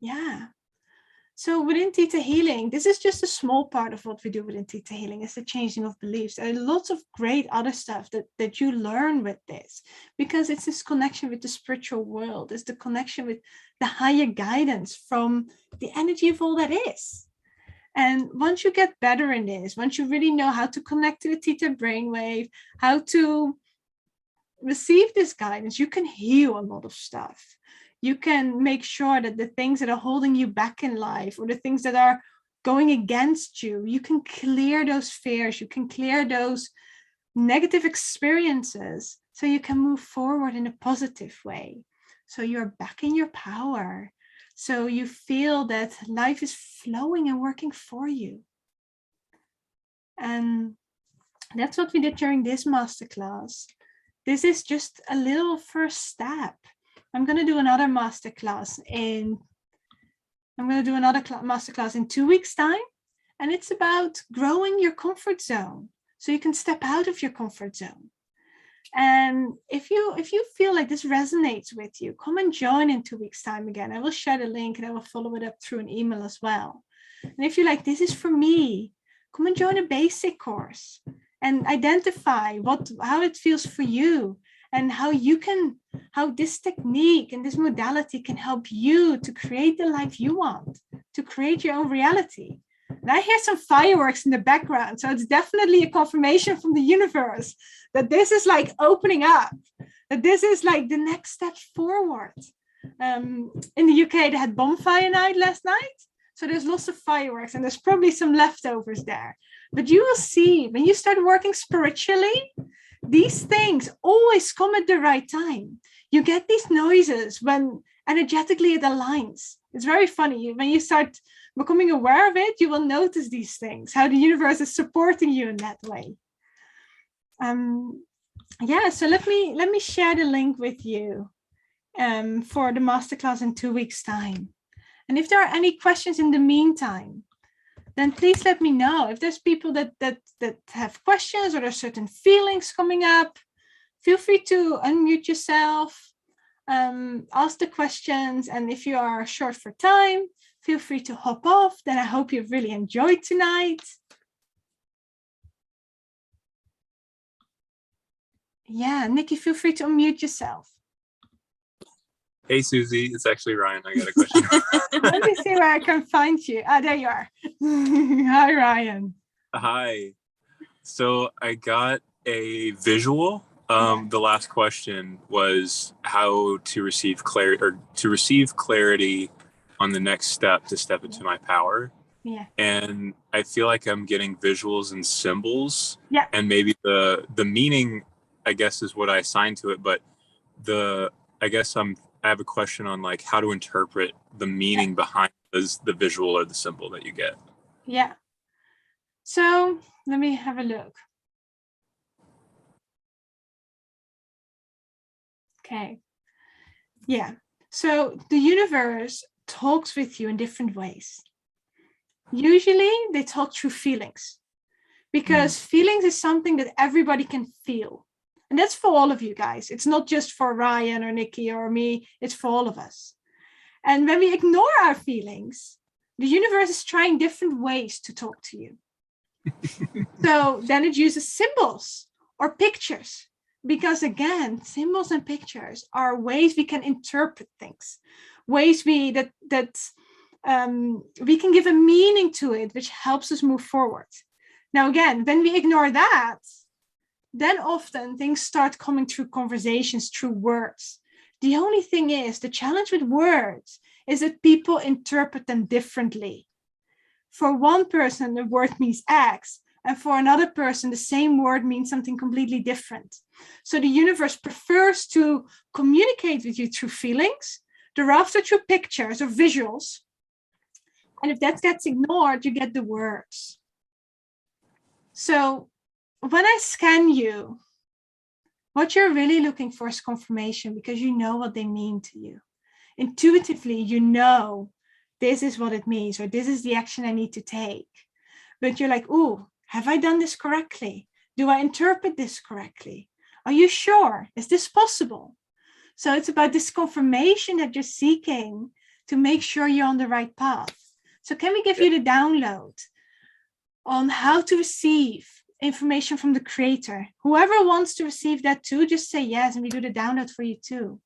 Yeah. So within Theta Healing, this is just a small part of what we do within Theta Healing, is the changing of beliefs. There are lots of great other stuff that you learn with this, because it's this connection with the spiritual world. It's the connection with the higher guidance from the energy of all that is. And once you get better in this, once you really know how to connect to the Theta Brainwave, how to receive this guidance, you can heal a lot of stuff. You can make sure that the things that are holding you back in life, or the things that are going against you, you can clear those fears, you can clear those negative experiences, so you can move forward in a positive way. So you're back in your power. So you feel that life is flowing and working for you. And that's what we did during this masterclass. This is just a little first step. I'm going to do another masterclass in 2 weeks' time. And it's about growing your comfort zone, so you can step out of your comfort zone. And if you feel like this resonates with you, come and join in 2 weeks' time again. I will share the link and I will follow it up through an email as well. And if you're like, this is for me, come and join a basic course and identify how it feels for you, and how this technique and this modality can help you to create the life you want, to create your own reality. And I hear some fireworks in the background, so it's definitely a confirmation from the universe that this is like opening up, that this is like the next step forward. In the UK, they had bonfire night last night, so there's lots of fireworks, and there's probably some leftovers there. But you will see, when you start working spiritually, these things always come at the right time. You get these noises when energetically it aligns. It's very funny. When you start becoming aware of it, you will notice these things, how the universe is supporting you in that way. Yeah, so let me share the link with you. for the masterclass in 2 weeks' time. And if there are any questions in the meantime, then please let me know. If there's people that have questions or there's certain feelings coming up, feel free to unmute yourself, ask the questions. And if you are short for time, feel free to hop off. Then I hope you've really enjoyed tonight. Yeah, Nikki, feel free to unmute yourself. Hey, Susie, it's actually Ryan. I got a question. Let me see where I can find you. Ah, there you are. Hi, Ryan. Hi. So I got a visual. The last question was how to receive clarity on the next step to step into my power. Yeah. And I feel like I'm getting visuals and symbols. Yeah. And maybe the meaning, I guess, is what I assign to it. But I have a question on like how to interpret the meaning behind the visual or the symbol that you get. Yeah. So let me have a look. Okay. Yeah. So the universe talks with you in different ways. Usually they talk through feelings, because feelings is something that everybody can feel. And that's for all of you guys. It's not just for Ryan or Nikki or me. It's for all of us. And when we ignore our feelings, the universe is trying different ways to talk to you. So then it uses symbols or pictures, because again, symbols and pictures are ways we can interpret things, ways we can give a meaning to it, which helps us move forward. Now, again, when we ignore that, then often things start coming through conversations, through words. The only thing is, the challenge with words is that people interpret them differently. For one person, the word means X, and for another person, the same word means something completely different. So the universe prefers to communicate with you through feelings, thereafter through pictures or visuals. And if that gets ignored, you get the words. So when I scan you, what you're really looking for is confirmation, because you know what they mean to you. Intuitively, you know this is what it means, or this is the action I need to take. But you're like, ooh, have I done this correctly? Do I interpret this correctly? Are you sure? Is this possible? So it's about this confirmation that you're seeking to make sure you're on the right path. So can we give you the download on how to receive information from the creator? Whoever wants to receive that too, just say yes, and we do the download for you too.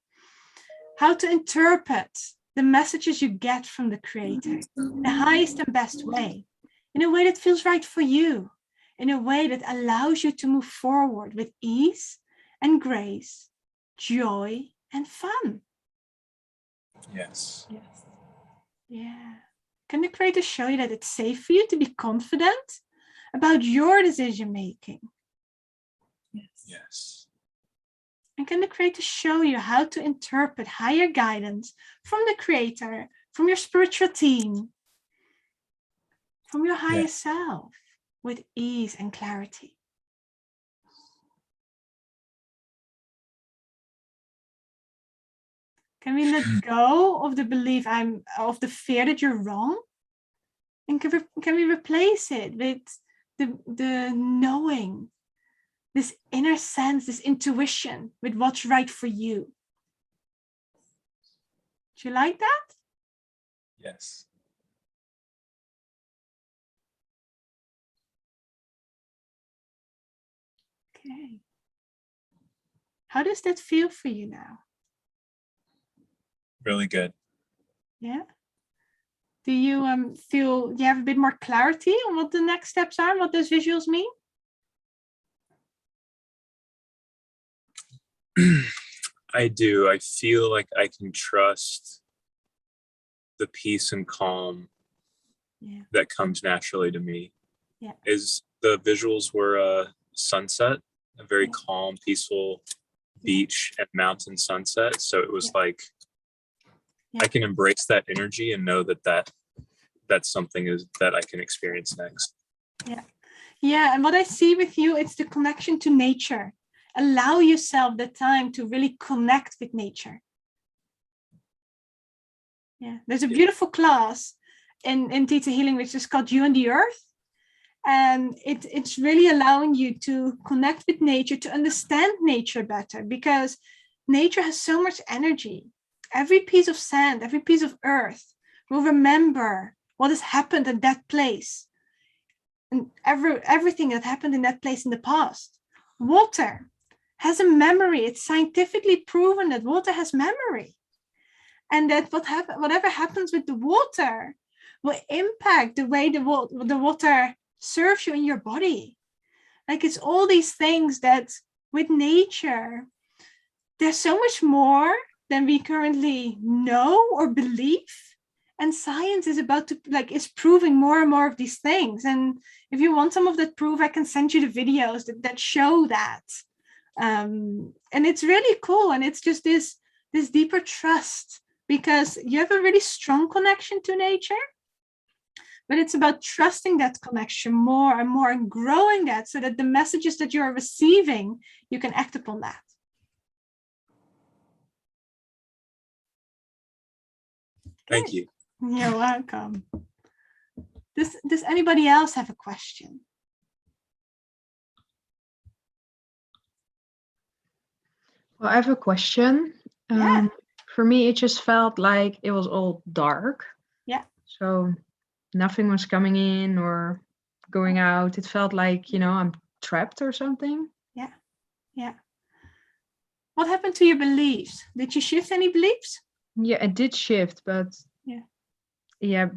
How to interpret the messages you get from the creator in the highest and best way, in a way that feels right for you, in a way that allows you to move forward with ease and grace, joy and fun. Yes. Yes. Yeah. Can the creator show you that it's safe for you to be confident about your decision making? Yes. Yes. And can the creator show you how to interpret higher guidance from the creator, from your spiritual team, from your higher self, with ease and clarity? Can we let go of the belief of the fear that you're wrong? And can we replace it with the knowing, this inner sense, this intuition with what's right for you? Do you like that? Yes. Okay. How does that feel for you now? Really good. Yeah. Do you feel you have a bit more clarity on what the next steps are, what those visuals mean? I do. I feel like I can trust the peace and calm that comes naturally to me. Yeah. Is the visuals were a sunset, a very calm, peaceful beach and mountain sunset. So it was like I can embrace that energy and know that's something that I can experience next. Yeah. Yeah. And what I see with you, it's the connection to nature. Allow yourself the time to really connect with nature. Yeah, there's a beautiful class in Theta Healing, which is called You and the Earth. And it's really allowing you to connect with nature, to understand nature better, because nature has so much energy. Every piece of sand, every piece of earth will remember what has happened at that place and everything that happened in that place in the past. Water has a memory. It's scientifically proven that water has memory. And that whatever happens with the water will impact the way the water serves you in your body. Like, it's all these things that with nature, there's so much more than we currently know or believe. And science is is proving more and more of these things. And if you want some of that proof, I can send you the videos that show that. And it's really cool. And it's just this deeper trust, because you have a really strong connection to nature. But it's about trusting that connection more and more and growing that, so that the messages that you're receiving, you can act upon that. Thank you. You're welcome. Does anybody else have a question? Well, I have a question. Yeah. For me, it just felt like it was all dark. Yeah. So nothing was coming in or going out. It felt like, I'm trapped or something. Yeah. Yeah. What happened to your beliefs? Did you shift any beliefs? Yeah, it did shift, but yeah,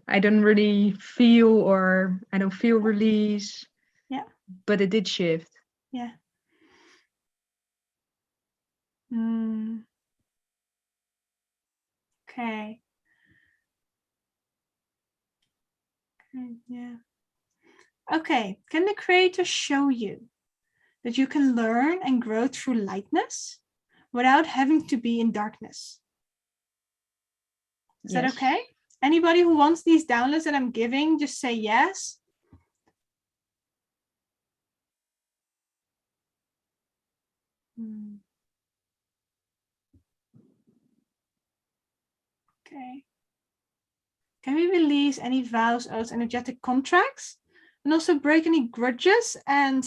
I don't really feel, or I don't feel release. Yeah. But it did shift. Yeah. Okay. Okay. Yeah. Okay. Can the Creator show you that you can learn and grow through lightness without having to be in darkness? Is that okay? Anybody who wants these downloads that I'm giving, just say yes. Okay. Can we release any vows, oaths, energetic contracts, and also break any grudges and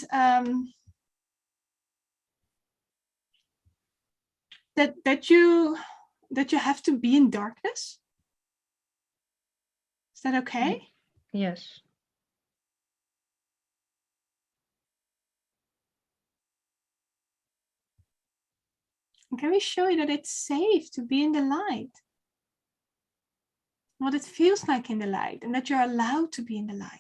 that you have to be in darkness? Is that okay? Yes. And can we show you that it's safe to be in the light? What it feels like in the light, and that you're allowed to be in the light.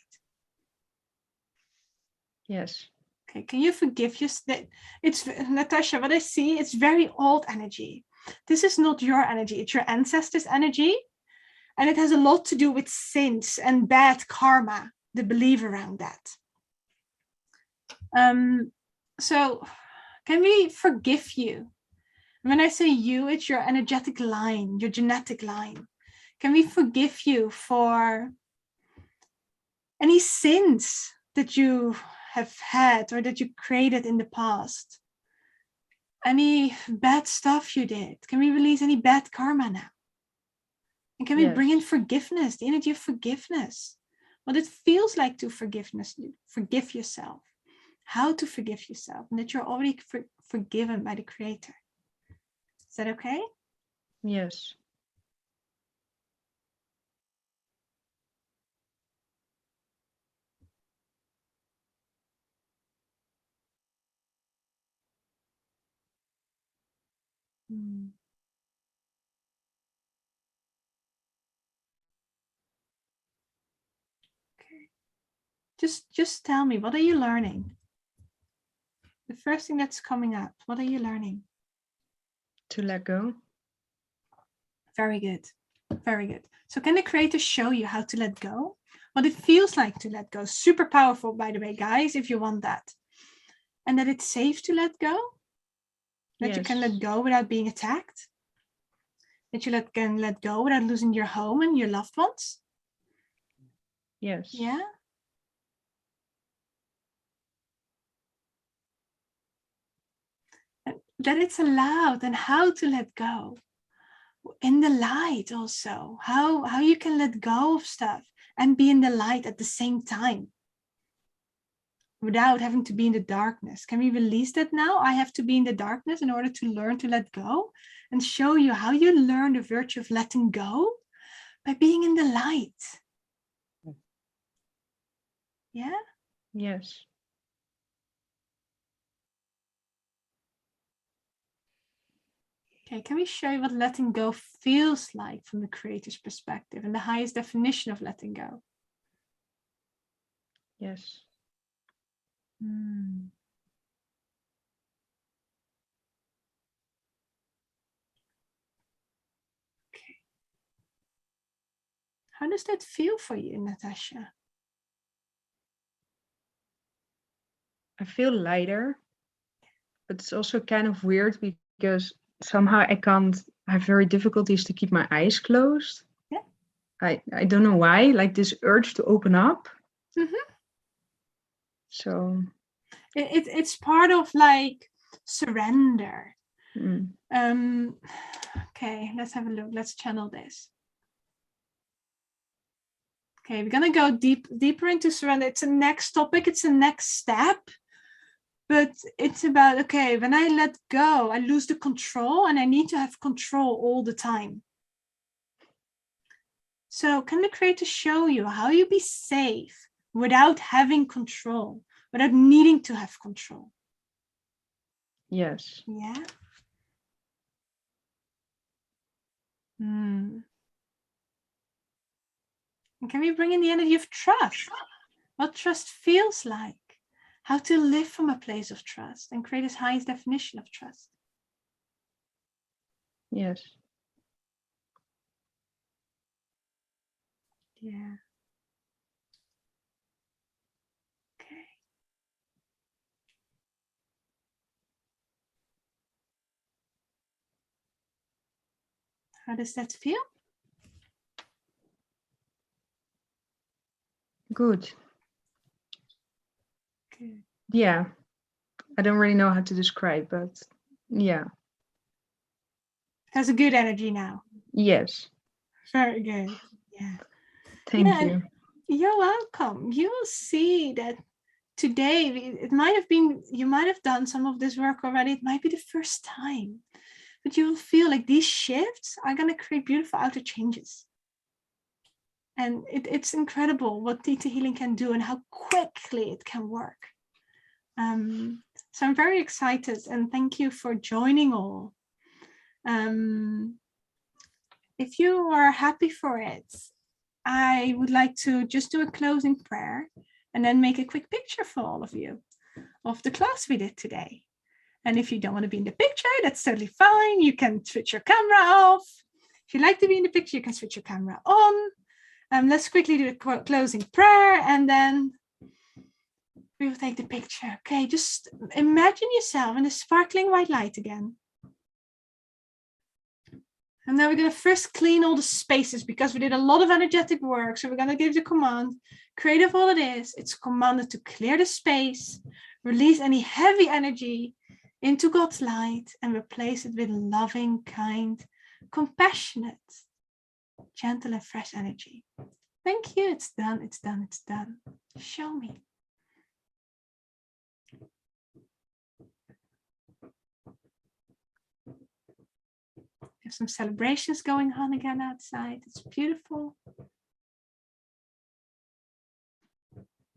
Yes. Okay, can you forgive yourself? It's Natasha, what I see, it's very old energy. This is not your energy, it's your ancestors' energy. And it has a lot to do with sins and bad karma, the belief around that. So can we forgive you? When I say you, it's your energetic line, your genetic line. Can we forgive you for any sins that you have had or that you created in the past? Any bad stuff you did? Can we release any bad karma now? And can we bring in forgiveness, the energy of forgiveness? What it feels like to forgive yourself, how to forgive yourself, and that you're already forgiven by the Creator. Is that okay? Yes. Okay. Just tell me, what are you learning? The first thing that's coming up, what are you learning? To let go. Very good. Very good. So can the Creator show you how to let go? What it feels like to let go. Super powerful, by the way, guys, if you want that. And that it's safe to let go. That you can let go without being attacked. That you can let go without losing your home and your loved ones. Yes. Yeah. And that it's allowed, and how to let go. in the light also, how you can let go of stuff and be in the light at the same time without having to be in the darkness. Can we release that now? I have to be in the darkness in order to learn to let go, and show you how you learn the virtue of letting go by being in the light. Yeah? Yes. Okay, can we show you what letting go feels like from the creator's perspective and the highest definition of letting go? Yes. Okay. How does that feel for you, Natasha? I feel lighter, but it's also kind of weird because somehow I have very difficulties to keep my eyes closed. Yeah. I don't know why, like this urge to open up. Mm-hmm. So it's part of like surrender. mm, Okay, let's have a look. Let's channel this. Okay, we're gonna go deeper into surrender. It's a next topic, it's a next step. But it's about, okay, when I let go, I lose the control, and I need to have control all the time. So can the creator show you how you be safe without having control, without needing to have control? yes. Yeah. And can we bring in the energy of trust? What trust feels like? How to live from a place of trust and create his highest definition of trust. Yes. Yeah. Okay. How does that feel? Good. Good. Yeah. I don't really know how to describe, but yeah. Has a good energy now. Yes. Very good. Yeah. Thank you. You're welcome. You will see that today, it might have been, you might have done some of this work already. It might be the first time, but you will feel like these shifts are going to create beautiful outer changes. And it's incredible what Theta Healing can do and how quickly it can work. So I'm very excited, and thank you for joining all. If you are happy for it, I would like to just do a closing prayer and then make a quick picture for all of you of the class we did today. And if you don't want to be in the picture, that's totally fine. You can switch your camera off. If you like to be in the picture, you can switch your camera on. Let's quickly do the closing prayer, and then we will take the picture. Okay, just imagine yourself in the sparkling white light again. And now we're going to first clean all the spaces because we did a lot of energetic work. So we're going to give the command, creative all it is. It's commanded to clear the space, release any heavy energy into God's light, and replace it with loving, kind, compassionate, gentle, and fresh energy. Thank you. It's done. It's done. It's done. Show me. There's some celebrations going on again outside. It's beautiful.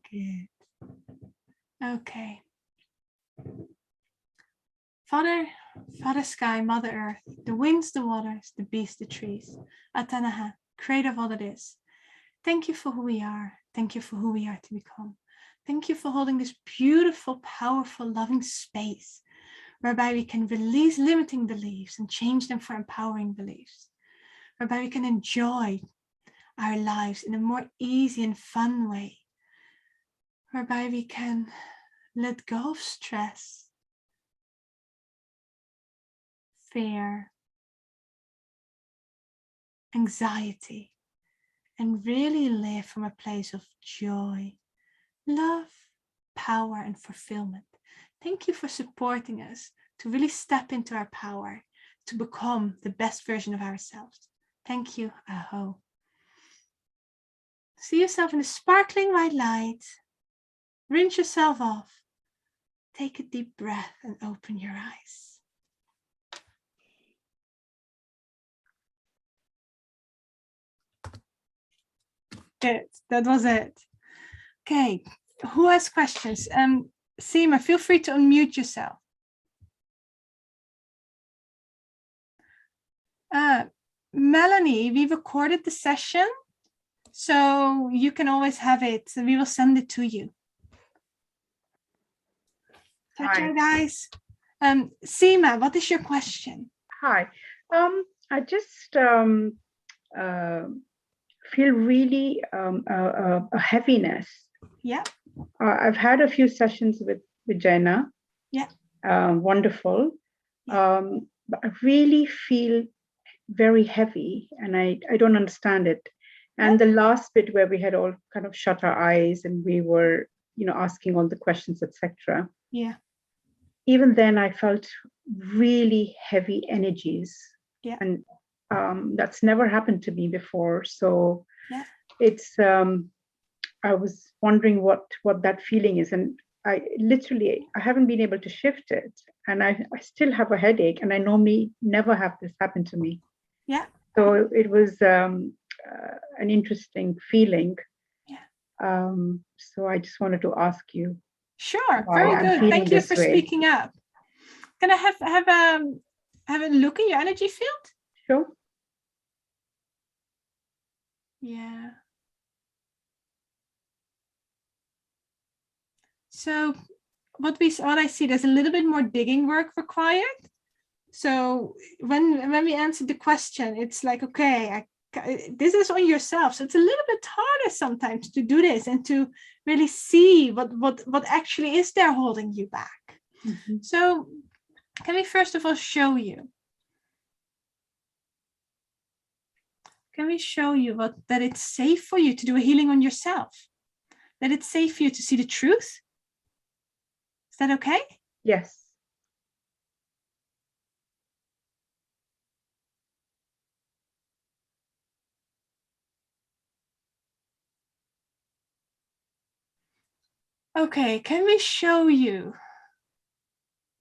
Good. Okay. Father Sky, Mother Earth, the winds, the waters, the beasts, the trees, Atanaha, creator of all that is. Thank you for who we are. Thank you for who we are to become. Thank you for holding this beautiful, powerful, loving space whereby we can release limiting beliefs and change them for empowering beliefs, whereby we can enjoy our lives in a more easy and fun way, whereby we can let go of stress, fear, anxiety, and really live from a place of joy, love, power, and fulfillment. Thank you for supporting us to really step into our power, to become the best version of ourselves. Thank you. Aho. See yourself in a sparkling white light. Rinse yourself off. Take a deep breath and open your eyes. Good. That was it. Okay. Who has questions? Seema, feel free to unmute yourself. Melanie, we recorded the session, so you can always have it. We will send it to you. Hi. Guys. Seema, what is your question? Hi. I just feel really a heaviness. Yeah. I've had a few sessions with Jaina. Yeah. Wonderful. Yeah. But I really feel very heavy, and I don't understand it. And the last bit where we had all kind of shut our eyes and we were, asking all the questions, etc. Yeah. Even then, I felt really heavy energies. Yeah. And that's never happened to me before. So yeah. It's, I was wondering what that feeling is. And I haven't been able to shift it. And I still have a headache, and I normally never have this happen to me. Yeah. So it was an interesting feeling. Yeah. So I just wanted to ask you. Sure. Very good. Thank you for speaking up. Can I have a look in your energy field? Sure. Yeah. So what I see, there's a little bit more digging work required. So when we answer the question, it's like, okay, this is on yourself. So it's a little bit harder sometimes to do this and to really see what actually is there holding you back. Mm-hmm. So can we first of all show you? Can we show you that it's safe for you to do a healing on yourself? That it's safe for you to see the truth? Is that okay? Yes. Okay, can we show you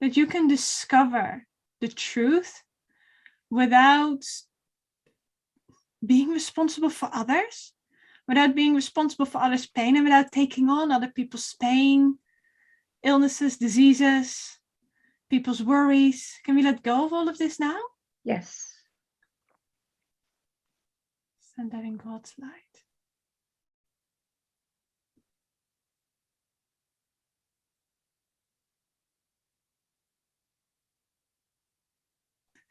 that you can discover the truth without being responsible for others, without being responsible for others' pain, and without taking on other people's pain, illnesses, diseases, people's worries? Can we let go of all of this now? Yes. Send that in God's light.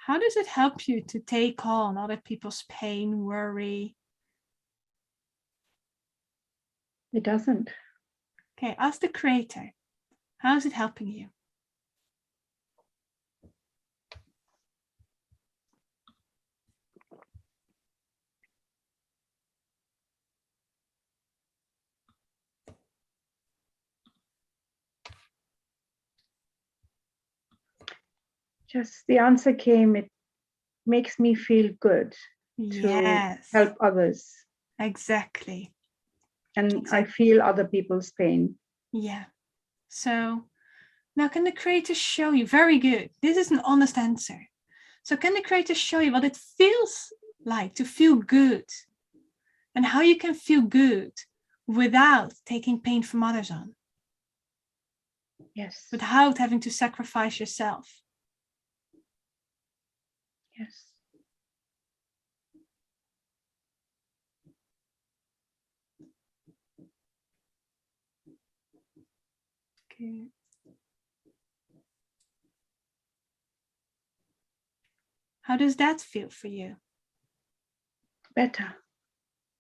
How does it help you to take on other people's pain, worry? It doesn't. Okay, ask the Creator. How is it helping you? Just the answer came, it makes me feel good to help others. Exactly. And exactly. I feel other people's pain. Yeah. So now can the Creator show you? Very good. This is an honest answer. So can the Creator show you what it feels like to feel good? And how you can feel good without taking pain from others on? Yes. Without having to sacrifice yourself? Yes. Okay. How does that feel for you? Better.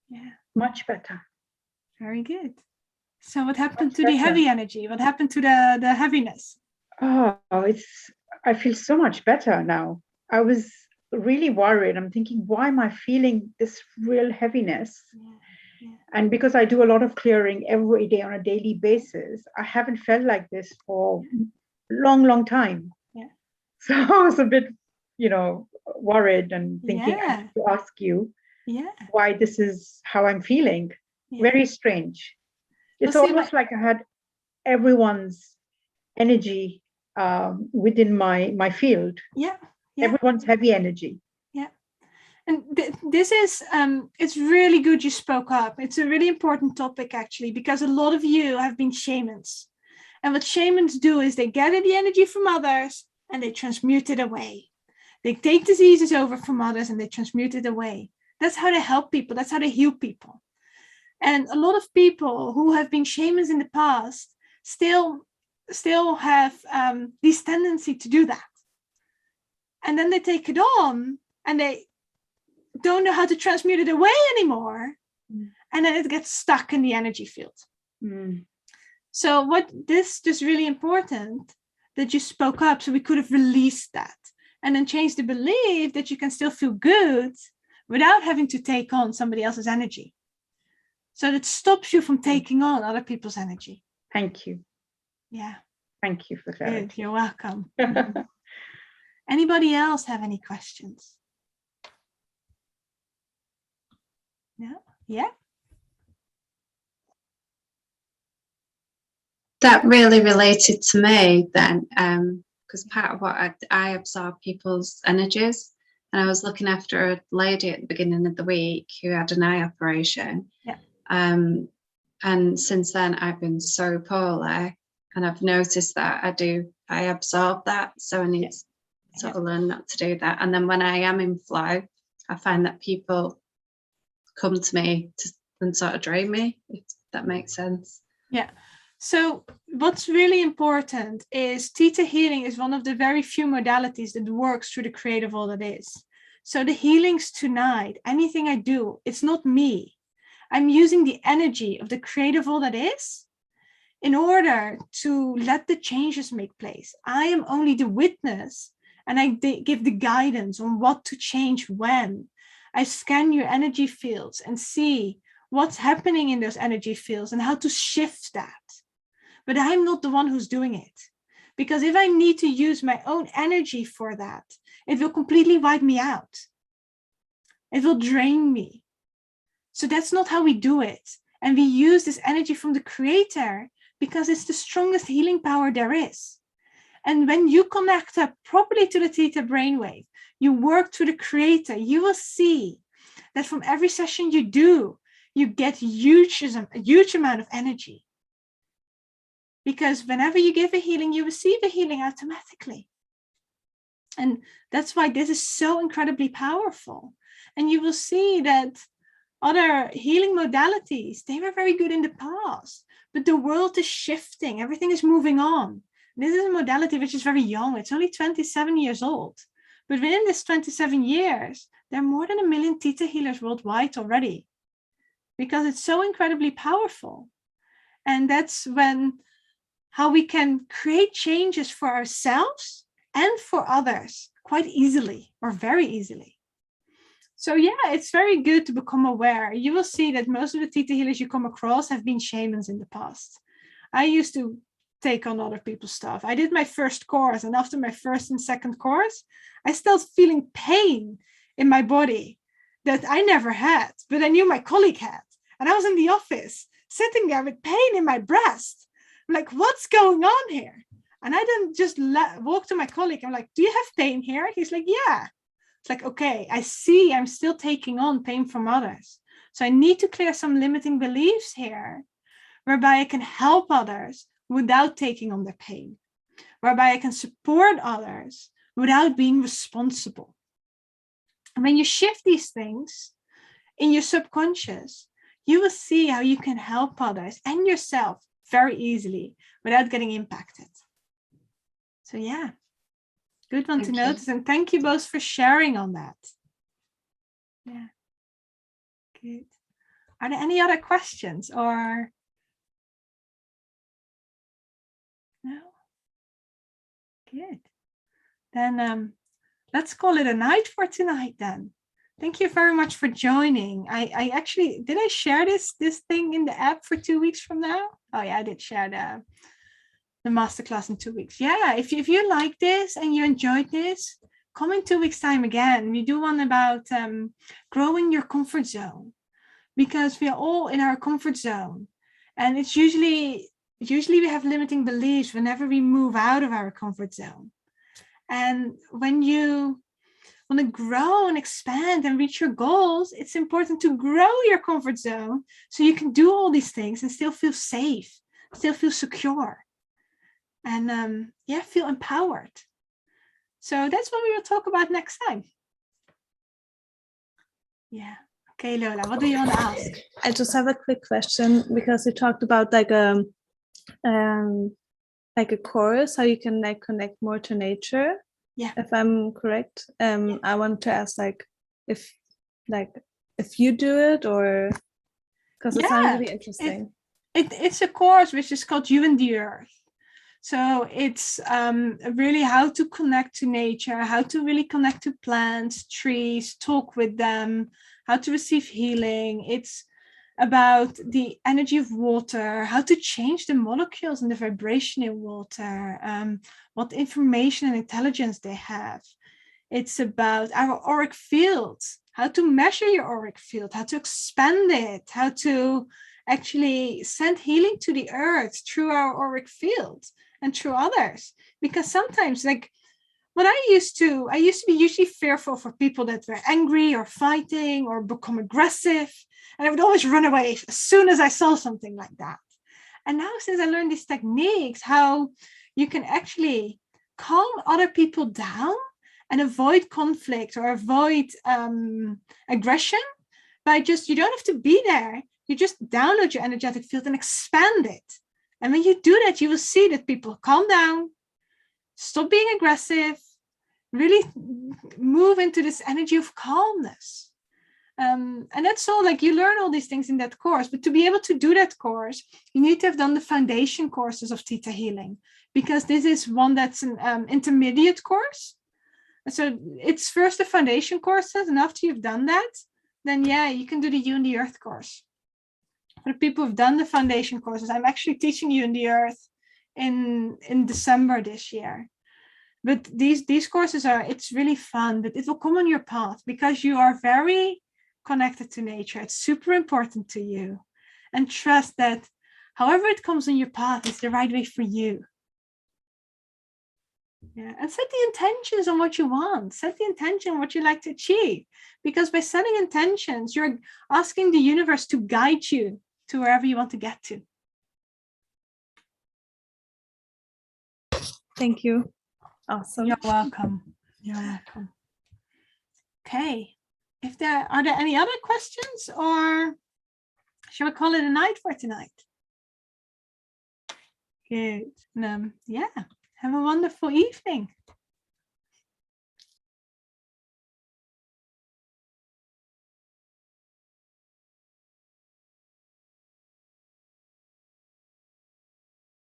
Yeah. Much better. Very good. So what happened to the heavy energy? What happened to the heaviness? Oh, I feel so much better now. I was really worried. I'm thinking, why am I feeling this real heaviness? Yeah. And because I do a lot of clearing every day on a daily basis, I haven't felt like this for a long, long time. Yeah. So I was a bit, worried and thinking I have to ask you why this is how I'm feeling. Very strange. It's almost like I had everyone's energy within my field. Everyone's heavy energy. And this is it's really good you spoke up. It's a really important topic, actually, because a lot of you have been shamans, and what shamans do is they gather the energy from others and they transmute it away. They take diseases over from others and they transmute it away. That's how they help people. That's how they heal people. And a lot of people who have been shamans in the past still have this tendency to do that. And then they take it on and they don't know how to transmute it away anymore. And then it gets stuck in the energy field. So this is really important that you spoke up, so we could have released that and then change the belief that you can still feel good without having to take on somebody else's energy. So that stops you from taking on other people's energy. Thank you. Yeah. Thank you for that. Good. You're welcome. Anybody else have any questions? No? Yeah. That really related to me then, because part of what I absorb people's energies, and I was looking after a lady at the beginning of the week who had an eye operation. And since then I've been so poorly, and I've noticed that I absorb that, so I need to sort of learn not to do that. And then when I am in flow, I find that people come to me and sort of drain me, if that makes sense. Yeah. So what's really important is Theta Healing is one of the very few modalities that works through the creative all that is. So the healings tonight, anything I do, it's not me. I'm using the energy of the creative all that is in order to let the changes make place. I am only the witness, and I give the guidance on what to change when. I scan your energy fields and see what's happening in those energy fields and how to shift that. But I'm not the one who's doing it. Because if I need to use my own energy for that, it will completely wipe me out. It will drain me. So that's not how we do it. And we use this energy from the creator because it's the strongest healing power there is. And when you connect up properly to the Theta Brainwave, you work to the creator, you will see that from every session you do, you get a huge amount of energy. Because whenever you give a healing, you receive a healing automatically. And that's why this is so incredibly powerful. And you will see that other healing modalities, they were very good in the past, but the world is shifting. Everything is moving on. This is a modality which is very young. It's only 27 years old. But within this 27 years, there are more than 1 million Theta healers worldwide already, because it's so incredibly powerful. And that's how we can create changes for ourselves and for others quite easily, or very easily. So yeah, it's very good to become aware. You will see that most of the Theta healers you come across have been shamans in the past. I used to take on other people's stuff. I did my first course, and after my first and second course, I started feeling pain in my body that I never had, but I knew my colleague had. And I was in the office sitting there with pain in my breast. I'm like, what's going on here? And I didn't just walk to my colleague. I'm like, do you have pain here? He's like, yeah. It's like, okay, I see I'm still taking on pain from others. So I need to clear some limiting beliefs here, whereby I can help others without taking on their pain, whereby I can support others without being responsible. And when you shift these things in your subconscious, you will see how you can help others and yourself very easily without getting impacted. So yeah, good one to notice. And thank you both for sharing on that. Yeah, good. Are there any other questions or? No? Good. Then let's call it a night for tonight then. Thank you very much for joining. I actually, did I share this thing in the app for 2 weeks from now? Oh yeah, I did share the masterclass in 2 weeks. Yeah, if you like this and you enjoyed this, come in 2 weeks' time again. We do one about growing your comfort zone, because we are all in our comfort zone. And it's usually we have limiting beliefs whenever we move out of our comfort zone. And when you want to grow and expand and reach your goals, it's important to grow your comfort zone so you can do all these things and still feel safe, still feel secure, and feel empowered. So that's what we will talk about next time. Yeah. Okay, Lola, what do you want to ask? I just have a quick question, because you talked about like a course, how you can like connect more to nature. Yeah. If I'm correct. I want to ask if you do it, or because it sounds really interesting. It's a course which is called You and the Earth. So it's really how to connect to nature, how to really connect to plants, trees, talk with them, how to receive healing. It's about the energy of water, how to change the molecules and the vibration in water, what information and intelligence they have. It's about our auric field, how to measure your auric field, how to expand it, how to actually send healing to the earth through our auric field and through others. Because sometimes, like, what I used to be usually fearful for people that were angry or fighting or become aggressive. And I would always run away as soon as I saw something like that. And now, since I learned these techniques, how you can actually calm other people down and avoid conflict or avoid aggression by you don't have to be there. You just download your energetic field and expand it. And when you do that, you will see that people calm down, stop being aggressive, really move into this energy of calmness. And that's all, like, you learn all these things in that course. But to be able to do that course, you need to have done the foundation courses of Theta Healing, because this is one that's an intermediate course. So it's first the foundation courses, and after you've done that, then you can do the You and the Earth course. For the people who've done the foundation courses, I'm actually teaching You and the Earth in December this year. But these courses it's really fun, but it will come on your path because you are very connected to nature. It's super important to you. And trust that however it comes on your path is the right way for you. Yeah, and set the intentions on what you want. Set the intention on what you like to achieve. Because by setting intentions, you're asking the universe to guide you to wherever you want to get to. Thank you. Awesome. You're welcome. You're welcome. Okay. Are there any other questions, or shall we call it a night for tonight? Good. Have a wonderful evening.